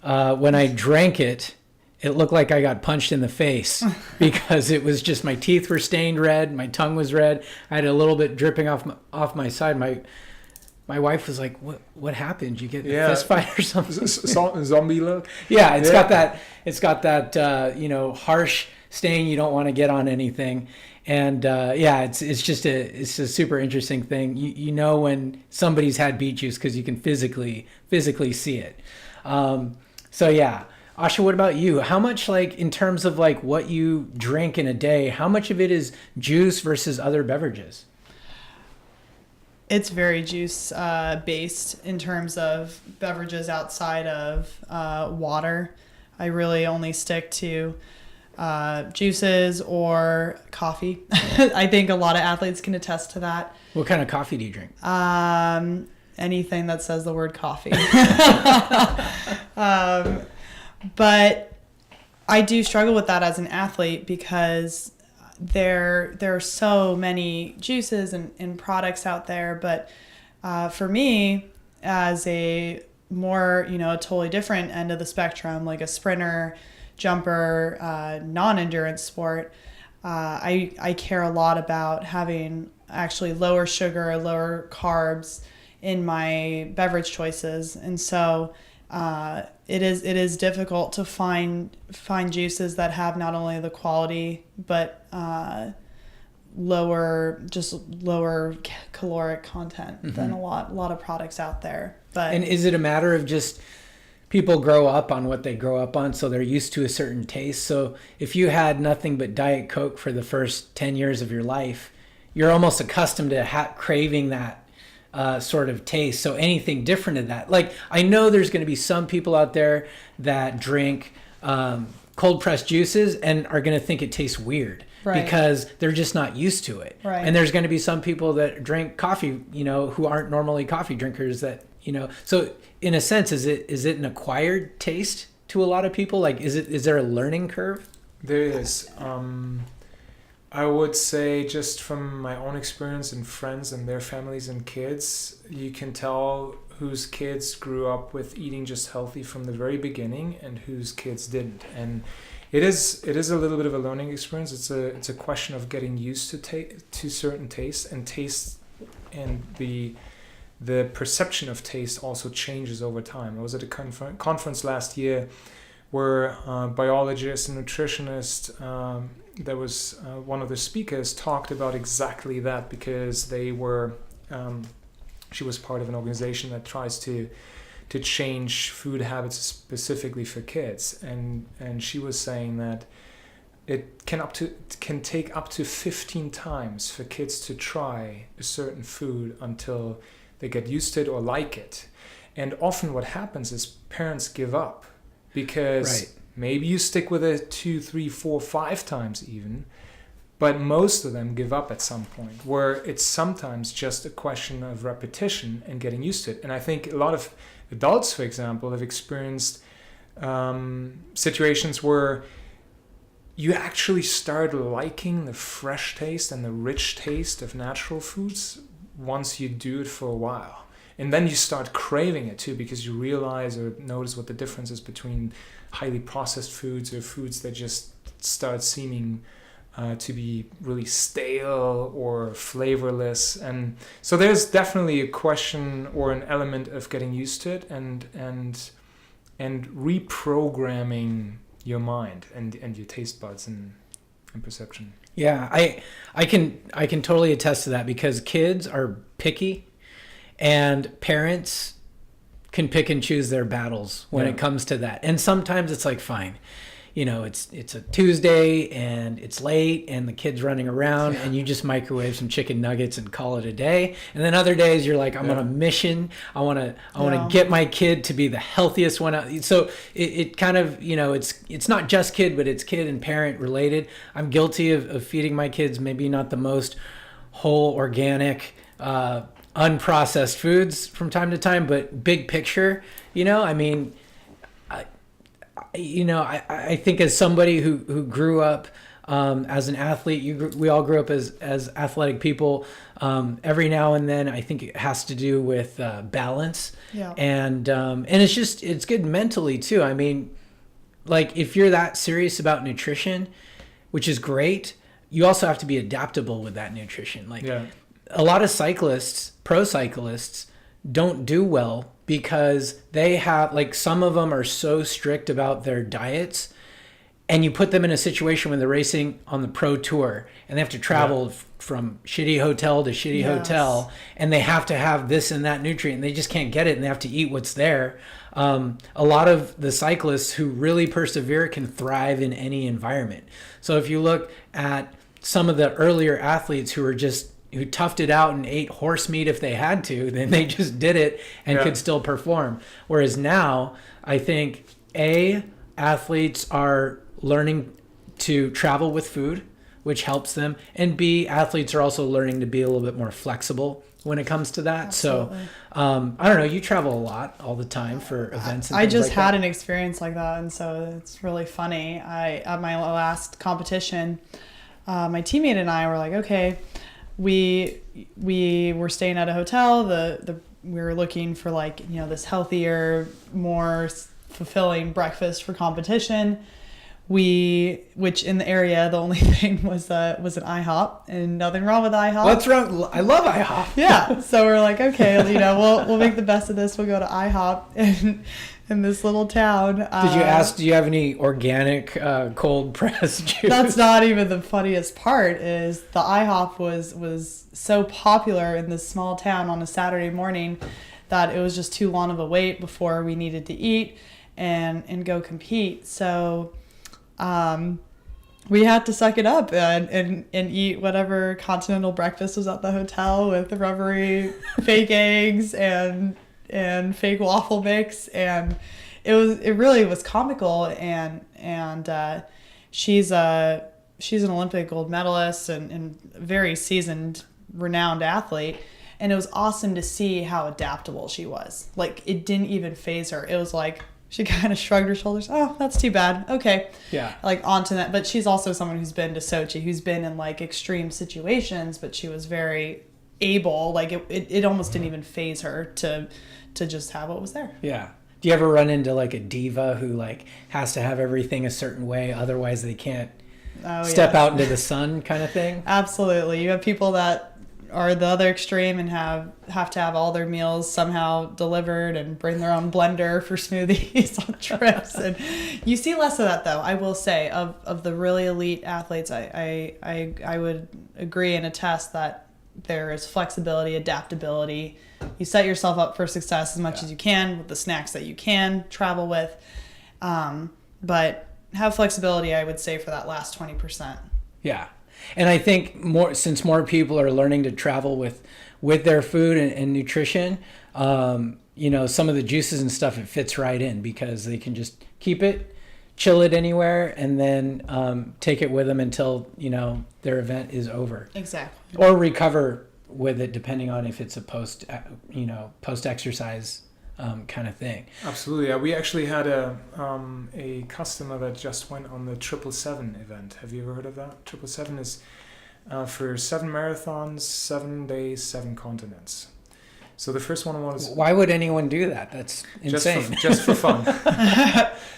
When I drank it, it looked like I got punched in the face because it was just, my teeth were stained red, my tongue was red. I had a little bit dripping off my side. My wife was like, "What happened? Did you get in a fist fight or something?" Zombie look. Yeah, it's got that harsh stain you don't want to get on anything. And it's a super interesting thing. You know when somebody's had beet juice because you can physically see it. So yeah. Asha, what about you? How much, like, in terms of like what you drink in a day, how much of it is juice versus other beverages? It's very juice based in terms of beverages outside of water. I really only stick to juices or coffee. I think a lot of athletes can attest to that. What kind of coffee do you drink? Anything that says the word coffee. But I do struggle with that as an athlete because there are so many juices and products out there. But for me, as a more, a totally different end of the spectrum, like a sprinter, jumper, non-endurance sport, I care a lot about having actually lower sugar, lower carbs in my beverage choices. And so it is difficult to find juices that have not only the quality but lower caloric content than a lot of products out there. But and is it a matter of just people grow up on what they grow up on, so they're used to a certain taste? So if you had nothing but Diet Coke for the first 10 years of your life, you're almost accustomed to craving that sort of taste. So anything different than that, like, I know there's going to be some people out there that drink cold pressed juices and are going to think it tastes weird, right, because they're just not used to it. Right. And there's going to be some people that drink coffee, who aren't normally coffee drinkers, that, so in a sense, is it an acquired taste to a lot of people? Like, is there a learning curve? There is. I would say, just from my own experience and friends and their families and kids, you can tell whose kids grew up with eating just healthy from the very beginning and whose kids didn't. And it is a little bit of a learning experience. It's a question of getting used to certain tastes and the the perception of taste also changes over time. I was at a conference last year where biologists and nutritionists, there was one of the speakers talked about exactly that, because they were, she was part of an organization that tries to change food habits specifically for kids, and she was saying that it can take up to 15 times for kids to try a certain food until they get used to it or like it. And often what happens is parents give up, because maybe you stick with it 2, 3, 4, 5 times even, but most of them give up at some point, where it's sometimes just a question of repetition and getting used to it. And I think a lot of adults, for example, have experienced situations where you actually start liking the fresh taste and the rich taste of natural foods once you do it for a while. And then you start craving it too, because you realize or notice what the difference is between highly processed foods or foods that just start seeming to be really stale or flavorless. And so there's definitely a question or an element of getting used to it and reprogramming your mind and your taste buds and perception. Yeah, I can totally attest to that, because kids are picky and parents can pick and choose their battles when it comes to that. And sometimes it's like, fine, it's a Tuesday and it's late and the kid's running around and you just microwave some chicken nuggets and call it a day. And then other days you're like, I'm on a mission. I want to get my kid to be the healthiest one out. So it kind of, it's not just kid, but it's kid and parent related. I'm guilty of feeding my kids maybe not the most whole, organic, unprocessed foods from time to time, but big picture, I think as somebody who grew up as an athlete, we all grew up as athletic people. Every now and then, I think it has to do with balance, and it's good mentally too. I mean, like if you're that serious about nutrition, which is great, you also have to be adaptable with that nutrition. A lot of pro cyclists, don't do well because they have, some of them are so strict about their diets, and you put them in a situation when they're racing on the pro tour and they have to travel from shitty hotel to shitty hotel, and they have to have this and that nutrient and they just can't get it and they have to eat what's there. A lot of the cyclists who really persevere can thrive in any environment. So if you look at some of the earlier athletes who toughed it out and ate horse meat if they had to, then they just did it and could still perform. Whereas now, I think, athletes are learning to travel with food, which helps them, and B, athletes are also learning to be a little bit more flexible when it comes to that. Absolutely. So, I don't know, you travel a lot all the time for events and I things just like had that. an experience like that, and so it's really funny. At my last competition, my teammate and I were like, okay, we were staying at a hotel. We were looking for this healthier, more fulfilling breakfast for competition. Which in the area, the only thing was an IHOP, and nothing wrong with IHOP. What's wrong? I love IHOP. Yeah. So we're like, okay, we'll make the best of this. We'll go to IHOP in this little town. Did you ask, do you have any organic cold pressed juice? That's not even the funniest part. Is the IHOP was so popular in this small town on a Saturday morning that it was just too long of a wait before we needed to eat and go compete. So we had to suck it up and eat whatever continental breakfast was at the hotel with the rubbery fake eggs and fake waffle mix, and it really was comical. And she's an Olympic gold medalist and very seasoned, renowned athlete, and it was awesome to see how adaptable she was. It didn't even faze her. It was like she kind of shrugged her shoulders. Oh, that's too bad. Okay. Yeah. Onto that. But she's also someone who's been to Sochi, who's been in extreme situations, but she was very able. It almost didn't even faze her to just have what was there. Yeah. Do you ever run into a diva who has to have everything a certain way, otherwise they can't step out into the sun kind of thing? Absolutely. You have people that are the other extreme and have to have all their meals somehow delivered and bring their own blender for smoothies on trips. And you see less of that, though. I will say, of the really elite athletes, I would agree and attest that there is flexibility, adaptability. You set yourself up for success as much as you can with the snacks that you can travel with, but have flexibility, I would say, for that last 20%. Yeah. And I think since more people are learning to travel with their food and nutrition, some of the juices and stuff, it fits right in because they can just keep it, chill it anywhere, and then take it with them until, their event is over. Exactly. Or recover with it, depending on if it's a post-exercise kind of thing. Absolutely. Yeah, we actually had a customer that just went on the 777 event. Have you ever heard of that? 777 is for 7 marathons, 7 days, 7 continents. So the first one was... Why would anyone do that? That's insane. Just for fun.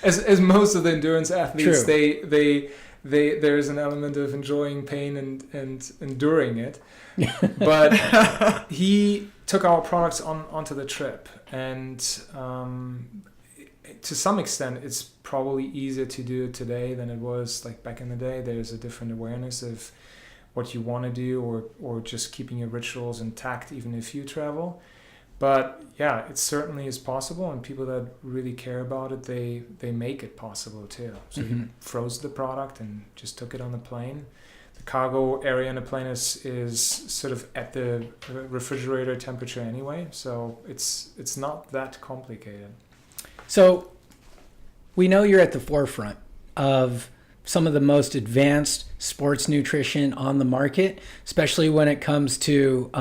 as most of the endurance athletes, True. there's an element of enjoying pain and enduring it. But he took our products onto the trip, and to some extent it's probably easier to do it today than it was like back in the day. There's a different awareness of what you want to do, or just keeping your rituals intact even if you travel. But yeah, it certainly is possible, and people that really care about it, they make it possible too. So he froze the product and just took it on the plane. The cargo area in the plane is sort of at the refrigerator temperature anyway, so it's not that complicated. So we know you're at the forefront of some of the most advanced sports nutrition on the market, especially when it comes to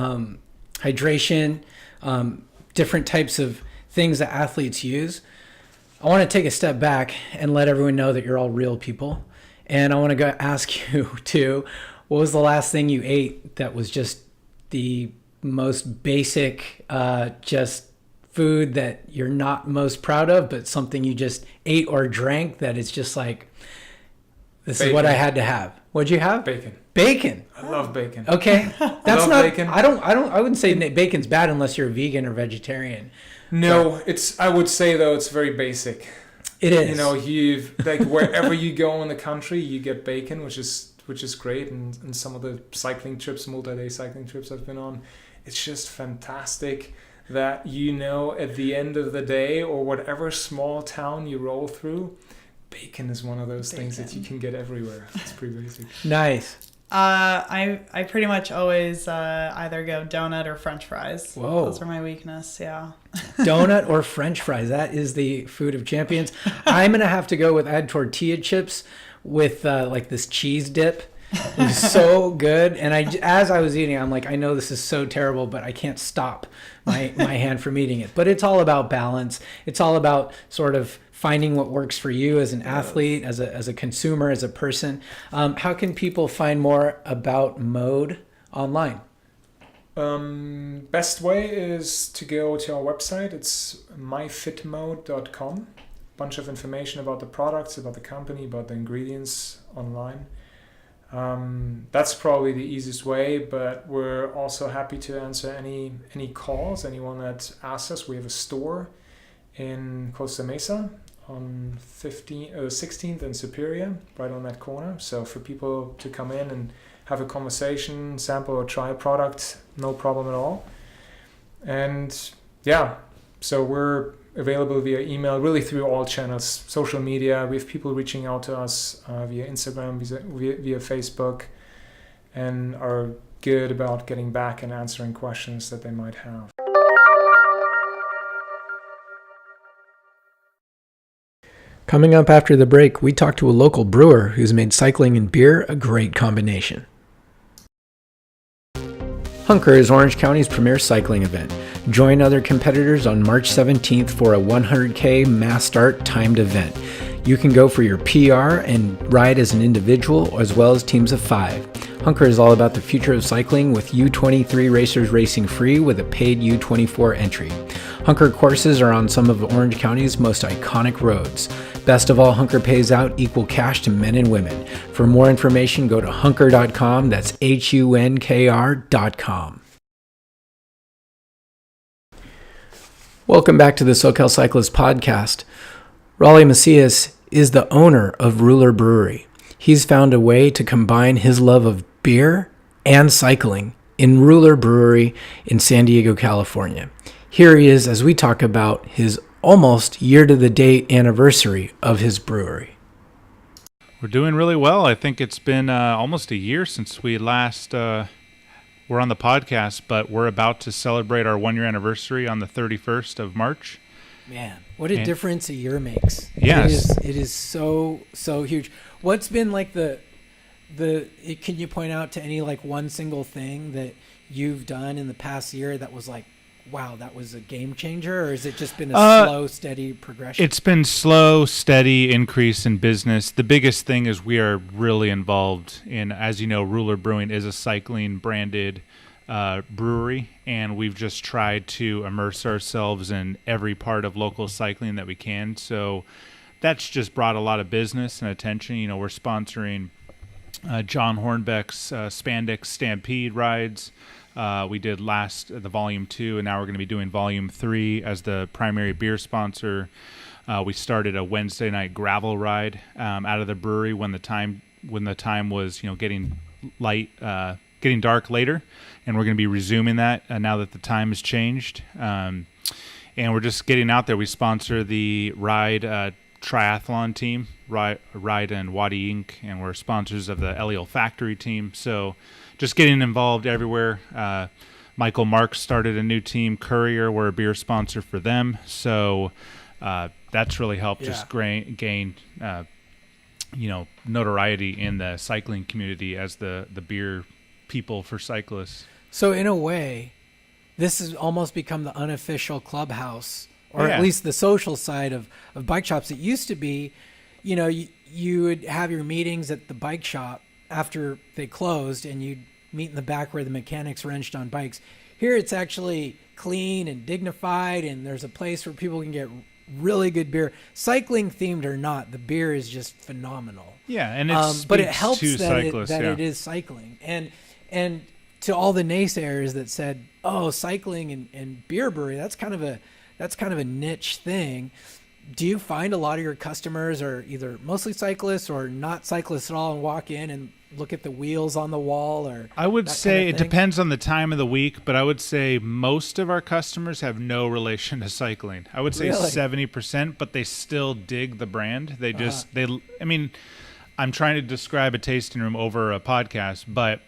hydration, different types of things that athletes use. I want to take a step back and let everyone know that you're all real people. And I want to go ask you too, what was the last thing you ate that was just the most basic, just food that you're not most proud of, but something you just ate or drank that is just like, this is what I had to have. What'd you have? Bacon. I love bacon. Okay. That's not, bacon. I wouldn't say bacon's bad unless you're a vegan or vegetarian. No, I would say though, it's very basic. It is. You've like wherever you go in the country, you get bacon, which is great. And some of the cycling trips, multi-day cycling trips I've been on, it's just fantastic that at the end of the day or whatever small town you roll through, bacon is one of those things that you can get everywhere. It's pretty basic. Nice. I pretty much always either go donut or French fries. Whoa. Those are my weakness, yeah. Donut or French fries. That is the food of champions. I'm going to have to go with, I had tortilla chips with like this cheese dip. It was so good. And as I was eating, I'm like, I know this is so terrible, but I can't stop my hand from eating it. But it's all about balance. It's all about sort of finding what works for you as an athlete, as a consumer, as a person. How can people find more about Mode online? Best way is to go to our website. It's myfitmode.com. Bunch of information about the products, about the company, about the ingredients online. That's probably the easiest way, but we're also happy to answer any calls. Anyone that asks us. We have a store in Costa Mesa on 16th and Superior, right on that corner. So for people to come in and have a conversation, sample or try a product, no problem at all. And yeah, so we're available via email, really through all channels, social media. We have people reaching out to us via Instagram, via Facebook, and are good about getting back and answering questions that they might have. Coming up after the break, we talk to a local brewer who's made cycling and beer a great combination. Hunker is Orange County's premier cycling event. Join other competitors on March 17th for a 100K mass start timed event. You can go for your PR and ride as an individual as well as teams of 5. Hunker is all about the future of cycling with U23 racers racing free with a paid U24 entry. Hunker courses are on some of Orange County's most iconic roads. Best of all, Hunker pays out equal cash to men and women. For more information, go to hunker.com. That's HUNKR.com. Welcome back to the SoCal Cyclist podcast. Raleigh Macias is the owner of Ruler Brewery. He's found a way to combine his love of beer and cycling in Ruler Brewery in San Diego, California. Here he is as we talk about his almost year-to-the-date anniversary of his brewery. We're doing really well. I think it's been almost a year since we last were on the podcast, but we're about to celebrate our 1 year anniversary on the 31st of March. Man, what a difference a year makes. Yes. It is so huge. What's been like can you point out to any like one single thing that you've done in the past year that was like, wow, that was a game changer? Or has it just been a slow, steady progression? It's been slow, steady increase in business. The biggest thing is we are really involved in, as you know, Ruler Brewing is a cycling branded brewery, and we've just tried to immerse ourselves in every part of local cycling that we can. So that's just brought a lot of business and attention. You know, we're sponsoring John Hornbeck's Spandex Stampede rides. We did the Volume 2, and now we're going to be doing Volume 3 as the primary beer sponsor. We started a Wednesday night gravel ride out of the brewery when the time was, you know, getting dark later, and we're going to be resuming that now that the time has changed. And we're just getting out there. We sponsor the Ride triathlon team, Ride and Wadi Inc., and we're sponsors of the Eliel Factory team. So just getting involved everywhere. Michael Marks started a new team, Courier. We're a beer sponsor for them. So that's really helped just gain notoriety in the cycling community as the beer people for cyclists. So in a way, this has almost become the unofficial clubhouse, or at least the social side of bike shops. It used to be, you know, you would have your meetings at the bike shop after they closed, and you'd meet in the back where the mechanics wrenched on bikes. Here it's actually clean and dignified, and there's a place where people can get really good beer. Cycling themed or not, the beer is just phenomenal. Yeah, and but it helps to that, cyclists, it is cycling. And to all the naysayers that said, oh, cycling and beer brewery, that's kind of a niche thing. Do you find a lot of your customers are either mostly cyclists or not cyclists at all and walk in and look at the wheels on the wall? Or I would say kind of it depends on the time of the week, but I would say most of our customers have no relation to cycling. I would say Really? 70%, but they still dig the brand. They just I'm trying to describe a tasting room over a podcast, but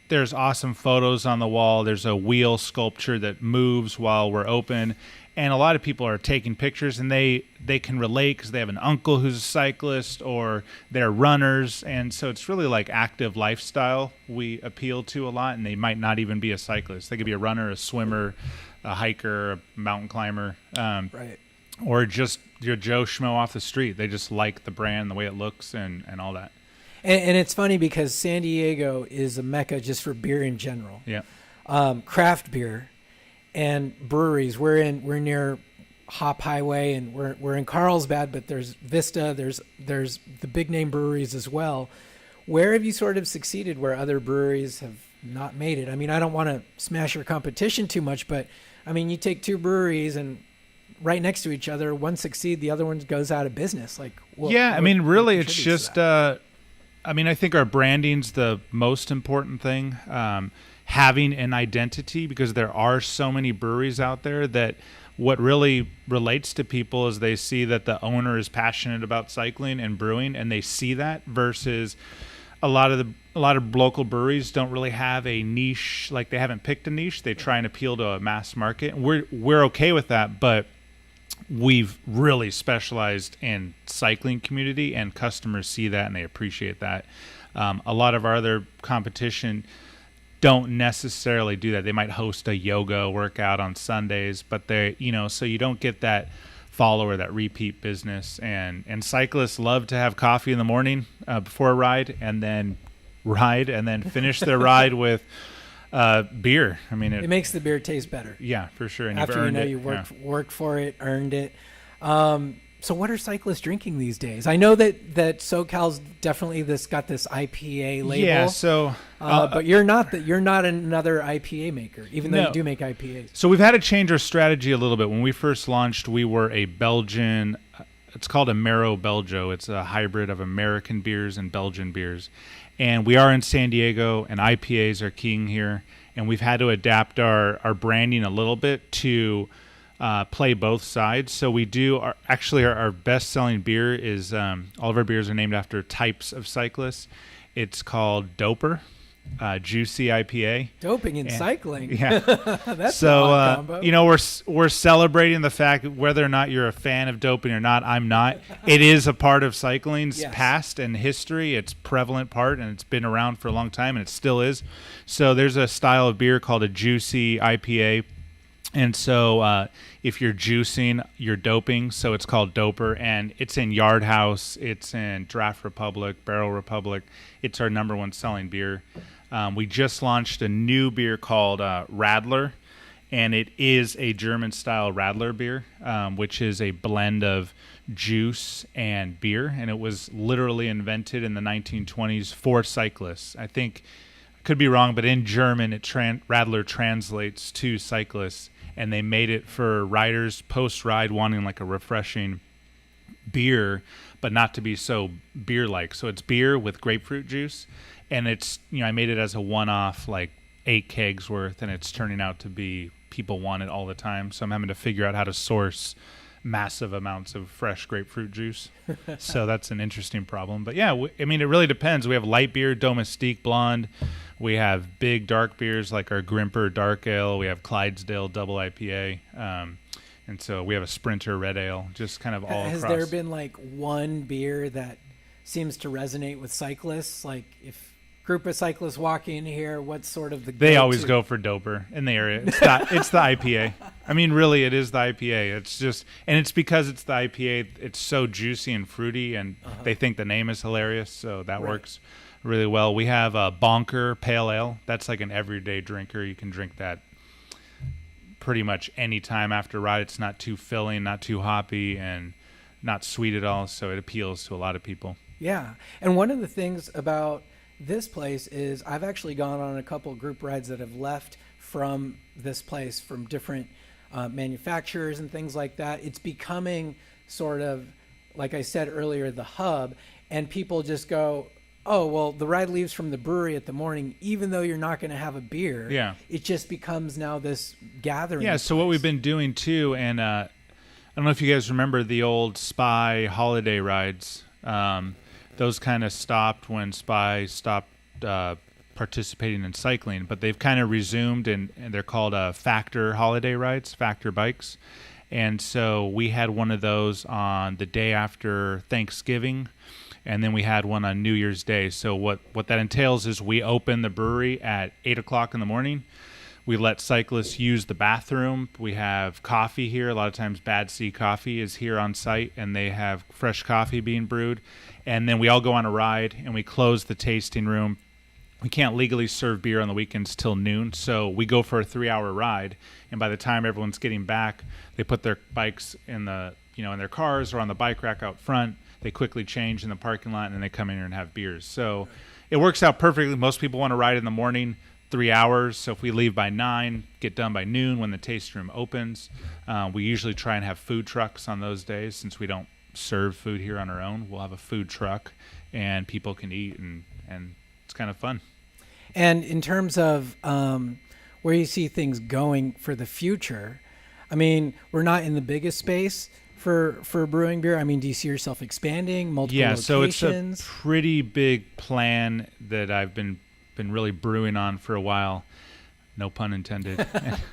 there's awesome photos on the wall. There's a wheel sculpture that moves while we're open. And a lot of people are taking pictures, and they can relate because they have an uncle who's a cyclist or they're runners. And so it's really like active lifestyle we appeal to a lot, and they might not even be a cyclist. They could be a runner, a swimmer, a hiker, a mountain climber, right. or just your Joe Schmo off the street. They just like the brand, the way it looks, and all that. And it's funny because San Diego is a mecca just for beer in general. Yeah. Craft beer and breweries. We're near Hop Highway, and we're in Carlsbad, but there's Vista, there's the big name breweries as well. Where have you sort of succeeded where other breweries have not made it? I mean, I don't want to smash your competition too much, but I mean, you take two breweries and right next to each other, one succeed, the other one goes out of business. Like, I mean, really, it's just I think our branding's the most important thing. Having an identity, because there are so many breweries out there that what really relates to people is they see that the owner is passionate about cycling and brewing, and they see that versus a lot of local breweries don't really have a niche. Like, they haven't picked a niche. They try and appeal to a mass market. We're okay with that, but we've really specialized in cycling community, and customers see that and they appreciate that. A lot of our other competition don't necessarily do that. They might host a yoga workout on Sundays, but so you don't get that follower, that repeat business. And cyclists love to have coffee in the morning before a ride, and then finish their ride with beer. I mean, it makes the beer taste better. Yeah, for sure. And after you worked for it, earned it. So what are cyclists drinking these days? I know that SoCal's definitely got this IPA label. Yeah, so but you're not another IPA maker, even though No. you do make IPAs. So we've had to change our strategy a little bit. When we first launched, we were a Belgian. It's called Aero Belgio. It's a hybrid of American beers and Belgian beers, and we are in San Diego, and IPAs are king here. And we've had to adapt our branding a little bit to play both sides. So we do our best-selling beer is all of our beers are named after types of cyclists. It's called Doper, Juicy IPA. Doping and Yeah. cycling. Yeah. That's So an odd combo. we're celebrating the fact that whether or not you're a fan of doping or not, I'm not. It is a part of cycling's Yes. past and history. It's a prevalent part, and it's been around for a long time, and it still is. So there's a style of beer called a Juicy IPA. And so if you're juicing, you're doping. So it's called Doper, and it's in Yard House. It's in Draft Republic, Barrel Republic. It's our number one selling beer. We just launched a new beer called Radler, and it is a German-style Radler beer, which is a blend of juice and beer, and it was literally invented in the 1920s for cyclists. I think, could be wrong, but in German, Radler translates to cyclists, and they made it for riders post-ride wanting like a refreshing beer, but not to be so beer-like. So it's beer with grapefruit juice, and it's, I made it as a one-off, like 8 kegs worth, and it's turning out to be, people want it all the time. So I'm having to figure out how to source massive amounts of fresh grapefruit juice. So that's an interesting problem. But yeah, it really depends. We have light beer, Domestique Blonde. We have big dark beers like our Grimper Dark Ale. We have Clydesdale Double IPA. And so we have a Sprinter Red Ale, just kind of all Has across. there been like one beer that seems to resonate with cyclists? Like if a group of cyclists walk in here, what's sort of the They always go-to? go for Doper in the area. It's the IPA. I mean, really, it is the IPA. It's just, and it's because it's the IPA. It's so juicy and fruity, and they think the name is hilarious, so that works really well. We have a Bonker Pale Ale. That's like an everyday drinker. You can drink that pretty much any time after a ride. It's not too filling, not too hoppy, and not sweet at all, so it appeals to a lot of people. Yeah. And one of the things about this place is I've actually gone on a couple group rides that have left from this place from different manufacturers and things like that. It's becoming sort of, like I said earlier, the hub, and people just go, oh, well, the ride leaves from the brewery at the morning, even though you're not going to have a beer. Yeah. It just becomes now this gathering. Yeah, so what we've been doing too, and I don't know if you guys remember the old Spy holiday rides. Those kind of stopped when Spy stopped participating in cycling, but they've kind of resumed, and they're called Factor holiday rides, Factor bikes. And so we had one of those on the day after Thanksgiving, and then we had one on New Year's Day. So what that entails is we open the brewery at 8 o'clock in the morning. We let cyclists use the bathroom. We have coffee here. A lot of times Bad Sea Coffee is here on site, and they have fresh coffee being brewed. And then we all go on a ride, and we close the tasting room. We can't legally serve beer on the weekends till noon, so we go for a 3-hour ride. And by the time everyone's getting back, they put their bikes in in their cars or on the bike rack out front. They quickly change in the parking lot, and then they come in here and have beers. So it works out perfectly. Most people want to ride in the morning, 3 hours. So if we leave by 9, get done by noon when the tasting room opens. We usually try and have food trucks on those days since we don't serve food here on our own. We'll have a food truck, and people can eat, and it's kind of fun. And in terms of where you see things going for the future, I mean, we're not in the biggest space for brewing beer. I mean, do you see yourself expanding multiple locations? So it's a pretty big plan that I've been really brewing on for a while. No pun intended.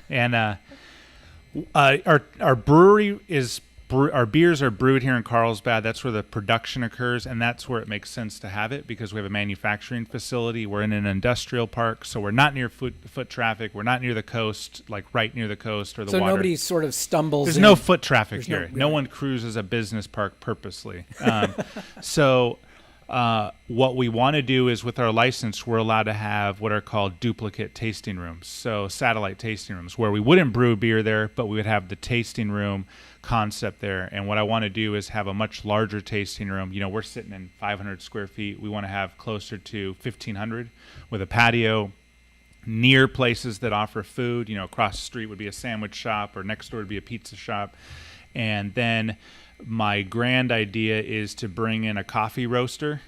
And our brewery is our beers are brewed here in Carlsbad. That's where the production occurs, and that's where it makes sense to have it because we have a manufacturing facility. We're in an industrial park, so we're not near foot traffic. We're not near the coast, like right near the coast or the water. So nobody sort of stumbles. There's in. no foot traffic There's here. No one cruises a business park purposely. So What we want to do is with our license, we're allowed to have what are called duplicate tasting rooms. So satellite tasting rooms where we wouldn't brew beer there, but we would have the tasting room concept there. And what I want to do is have a much larger tasting room. You know, we're sitting in 500 square feet. We want to have closer to 1,500 with a patio near places that offer food. You know, across the street would be a sandwich shop, or next door would be a pizza shop. And then my grand idea is to bring in a coffee roaster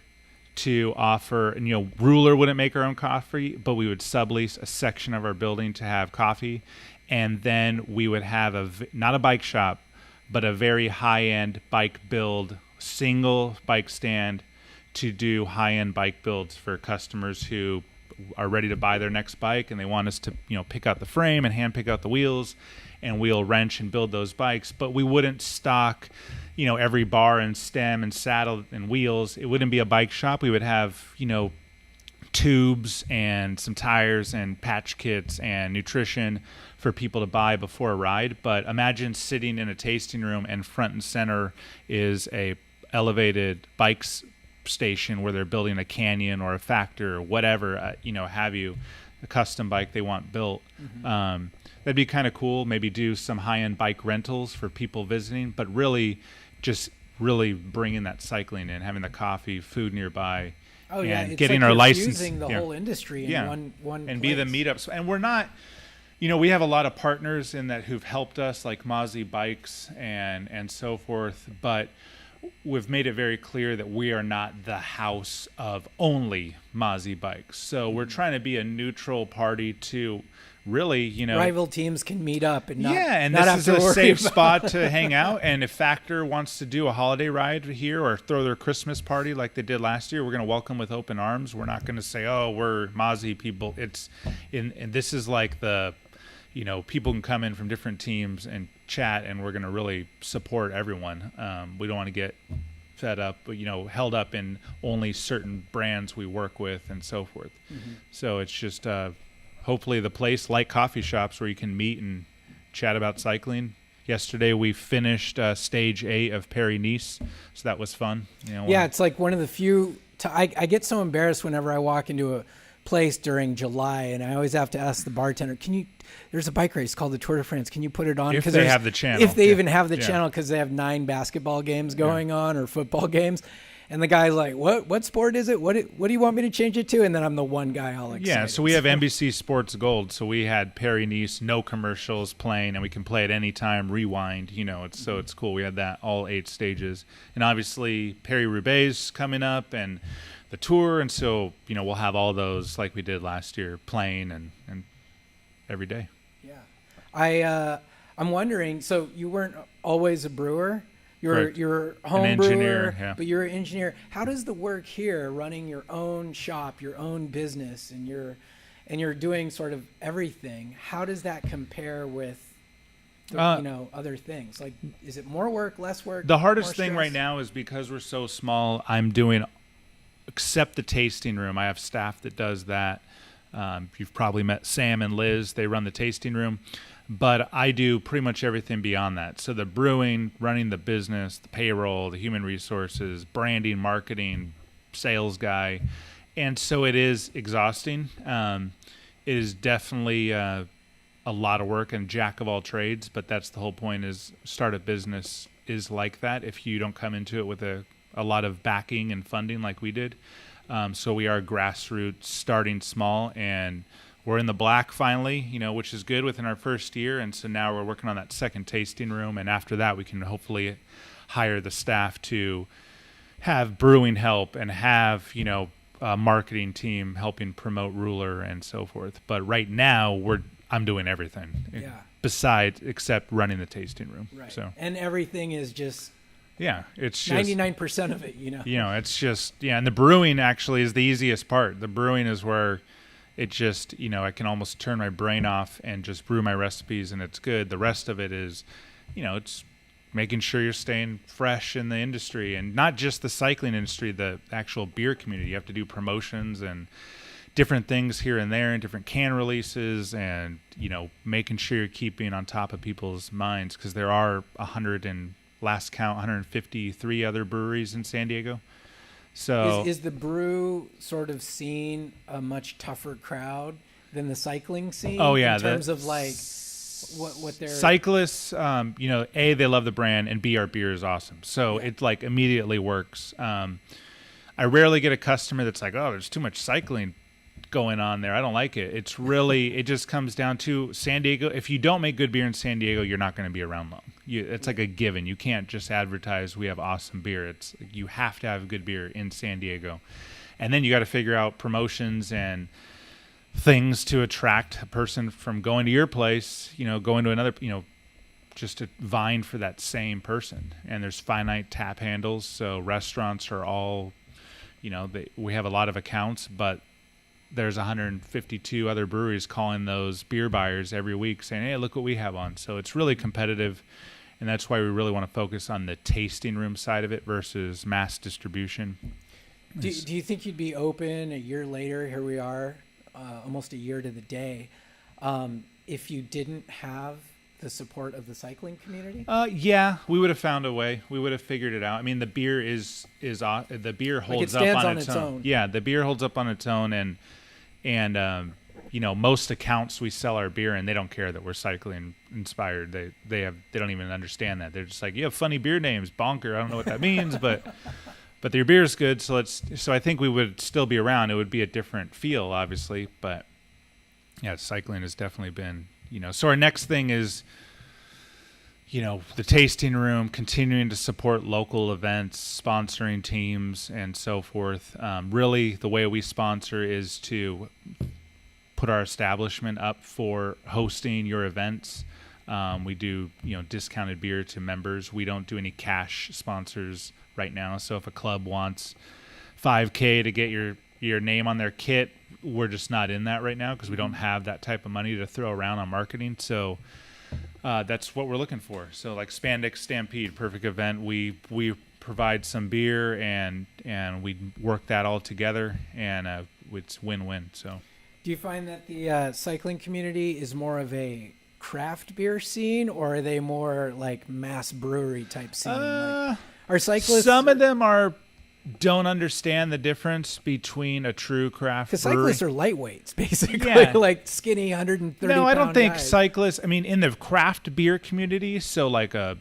to offer, and you know, Ruler wouldn't make our own coffee, but we would sublease a section of our building to have coffee. And then we would have not a bike shop, but a very high-end bike build, single bike stand to do high-end bike builds for customers who are ready to buy their next bike, and they want us to, you know, pick out the frame and hand pick out the wheels, and we'll wrench and build those bikes. But we wouldn't stock, you know, every bar and stem and saddle and wheels. It wouldn't be a bike shop. We would have, you know, tubes and some tires and patch kits and nutrition for people to buy before a ride. But imagine sitting in a tasting room and front and center is a elevated bikes station where they're building a Canyon or a Factor or whatever, you know, have you, a custom bike they want built. That'd be kind of cool. Maybe do some high-end bike rentals for people visiting, but really just really bringing that cycling in, having the coffee, food nearby, and it's getting like our you're license. fusing the whole industry in one and place. be the meetups. And we're not, you know, we have a lot of partners in that who've helped us, like Mozzie Bikes and so forth, but we've made it very clear that we are not the house of only Mozzie Bikes. So we're trying to be a neutral party to really, you know, rival teams can meet up and not, and not this have is to a worry safe about- spot to hang out. And if Factor wants to do a holiday ride here or throw their Christmas party like they did last year, we're going to welcome with open arms. We're not going to say, oh, we're Mozzie people. It's and this is like the, you know, people can come in from different teams and chat, and we're going to really support everyone. We don't want to get fed up, you know, held up in only certain brands we work with and so forth. So it's just hopefully the place like coffee shops where you can meet and chat about cycling. Yesterday we finished stage 8 of Paris-Nice, so that was fun. You know, Yeah, it's like one of the few. I get so embarrassed whenever I walk into a place during July, and I always have to ask the bartender, "Can you? There's a bike race called the Tour de France. Can you put it on?" if 'Cause they there's- have the channel. If they Yeah. even have the Yeah. channel, because they have 9 basketball games going on or football games. And the guy's like, "What sport is it? What do you want me to change it to?" And then I'm the one guy all excited. Yeah, so we have NBC Sports Gold. So we had Paris-Nice, no commercials playing, and we can play at any time, rewind. You know, it's so it's cool. We had that all 8 stages, and obviously Paris-Roubaix coming up and the Tour, and so you know we'll have all those like we did last year, playing and every day. Yeah, I'm wondering. So you weren't always a brewer. Correct. You're a home An brewer, engineer, yeah. but you're an engineer. How does the work here, running your own shop, your own business, and you're doing sort of everything? How does that compare with other things? Like, is it more work, less work? The hardest more thing stress? right now is because we're so small. I'm doing, except the tasting room. I have staff that does that. You've probably met Sam and Liz. They run the tasting room. But I do pretty much everything beyond that. So the brewing, running the business, the payroll, the human resources, branding, marketing, sales guy. And so it is exhausting. It is definitely a lot of work and jack of all trades. But that's the whole point, is startup business is like that if you don't come into it with a lot of backing and funding like we did. So we are grassroots, starting small, and we're in the black finally, you know, which is good within our first year. And so now we're working on that second tasting room. And after that, we can hopefully hire the staff to have brewing help and have, you know, a marketing team helping promote Ruler and so forth. But right now I'm doing everything except running the tasting room. Right. So, and everything is just it's just 99% of it, you know. You know, it's just, and the brewing actually is the easiest part. The brewing is where it just, you know, I can almost turn my brain off and just brew my recipes and it's good. The rest of it is, you know, it's making sure you're staying fresh in the industry, and not just the cycling industry, the actual beer community. You have to do promotions and different things here and there and different can releases, and, you know, making sure you're keeping on top of people's minds, because there are 153 other breweries in San Diego. So Is the brew sort of scene a much tougher crowd than the cycling scene? Oh, yeah, in terms of like what they're cyclists, A, they love the brand, and B, our beer is awesome. So it like immediately works. I rarely get a customer that's like, oh, there's too much cycling going on there. I don't like it. It's really, it just comes down to San Diego. If you don't make good beer in San Diego, you're not going to be around long. It's like a given. You can't just advertise we have awesome beer. It's you have to have good beer in San Diego. And then you got to figure out promotions and things to attract a person from going to your place, going to another, just to vying for that same person. And there's finite tap handles. So restaurants are all, we have a lot of accounts, but there's 152 other breweries calling those beer buyers every week saying, hey, look what we have on. So it's really competitive. And that's why we really want to focus on the tasting room side of it versus mass distribution. Do you think you'd be open a year later? Here we are, almost a year to the day. If you didn't have the support of the cycling community? Yeah, we would have found a way. We would have figured it out. I mean, the beer the beer holds up on its own. Yeah, the beer holds up on its own, and most accounts we sell our beer and they don't care that we're cycling inspired. They don't even understand that. They're just like, you have funny beer names, Bonker. I don't know what that means, but your beer's good. So I think we would still be around. It would be a different feel, obviously, but yeah, cycling has definitely been. So our next thing is, the tasting room, continuing to support local events, sponsoring teams, and so forth. Really, the way we sponsor is to put our establishment up for hosting your events. We do, discounted beer to members. We don't do any cash sponsors right now. So if a club wants $5K to get your name on their kit, we're just not in that right now because we don't have that type of money to throw around on marketing. So that's what we're looking for. So like Spandex Stampede, perfect event. We provide some beer and we work that all together, and it's win-win. So do you find that the cycling community is more of a craft beer scene, or are they more like mass brewery type scene? Are cyclists? Some of them don't understand the difference between a true craft brewery. Because cyclists are lightweights, basically, Yeah. like skinny 130 No, I don't think guys. cyclists, in the craft beer community, so like a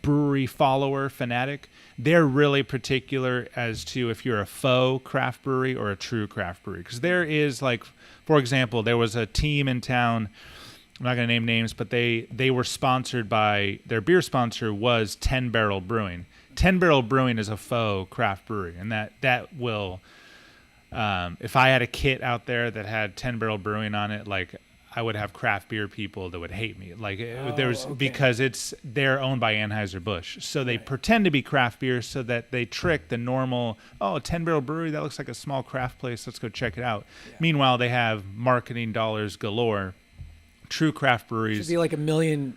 brewery follower, fanatic, they're really particular as to if you're a faux craft brewery or a true craft brewery. Because there is, like, for example, there was a team in town, I'm not going to name names, but they were sponsored by, their beer sponsor was 10 Barrel Brewing. 10 Barrel Brewing is a faux craft brewery, and that will, if I had a kit out there that had 10 Barrel Brewing on it, like I would have craft beer people that would hate me. Like because they're owned by Anheuser-Busch, so they pretend to be craft beer so that they trick the normal. 10 Barrel Brewery, that looks like a small craft place. Let's go check it out. Yeah. Meanwhile, they have marketing dollars galore. True craft breweries should be like a million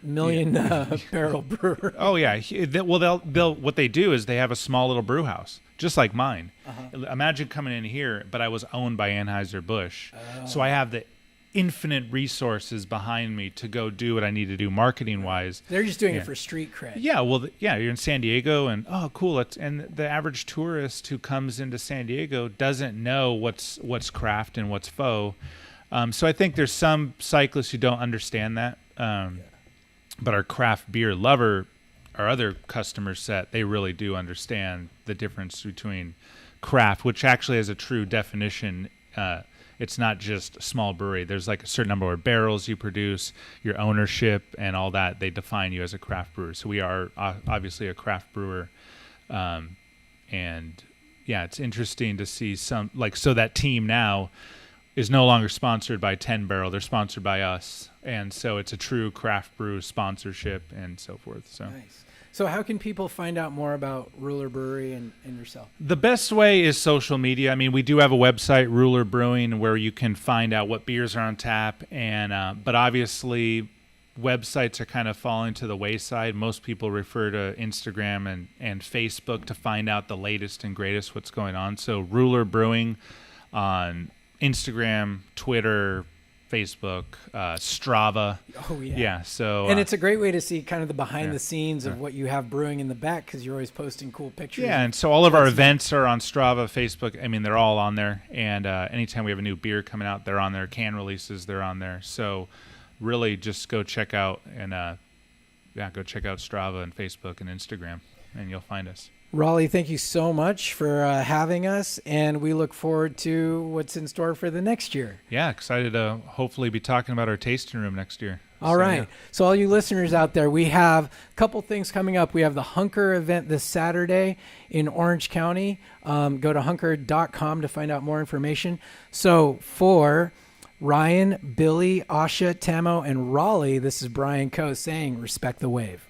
barrel brewer. Oh yeah. They'll what they do is they have a small little brew house, just like mine. Uh-huh. Imagine coming in here, but I was owned by Anheuser-Busch, so I have the infinite resources behind me to go do what I need to do marketing wise. They're just doing it for street cred. Yeah, you're in San Diego, and cool. And the average tourist who comes into San Diego doesn't know what's craft and what's faux. So I think there's some cyclists who don't understand that. But our craft beer lover, our other customer set, they really do understand the difference between craft, which actually has a true definition. It's not just a small brewery. There's like a certain number of barrels you produce, your ownership, and all that. They define you as a craft brewer. So we are obviously a craft brewer. And yeah, it's interesting to see so that team now is no longer sponsored by 10 Barrel. They're sponsored by us. And so it's a true craft brew sponsorship and so forth. So nice. So how can people find out more about Ruler Brewery and yourself? The best way is social media. We do have a website, Ruler Brewing, where you can find out what beers are on tap. And but obviously, websites are kind of falling to the wayside. Most people refer to Instagram and Facebook to find out the latest and greatest what's going on. So Ruler Brewing on Instagram, Twitter, Facebook, Strava. Oh yeah. Yeah. So And it's a great way to see kind of the behind yeah, the scenes of what you have brewing in the back, because you're always posting cool pictures. yeah, and so all of our events are on Strava, Facebook. I mean, they're all on there. And anytime we have a new beer coming out, they're on there. Can releases, they're on there. So really, just go check out go check out Strava and Facebook and Instagram, and you'll find us. Raleigh, thank you so much for having us, and we look forward to what's in store for the next year. Yeah, excited to hopefully be talking about our tasting room next year. All right. Yeah. So all you listeners out there, we have a couple things coming up. We have the Hunker event this Saturday in Orange County. Go to hunker.com to find out more information. So for Ryan, Billy, Asha, Tamo, and Raleigh, this is Brian Coe saying, respect the wave.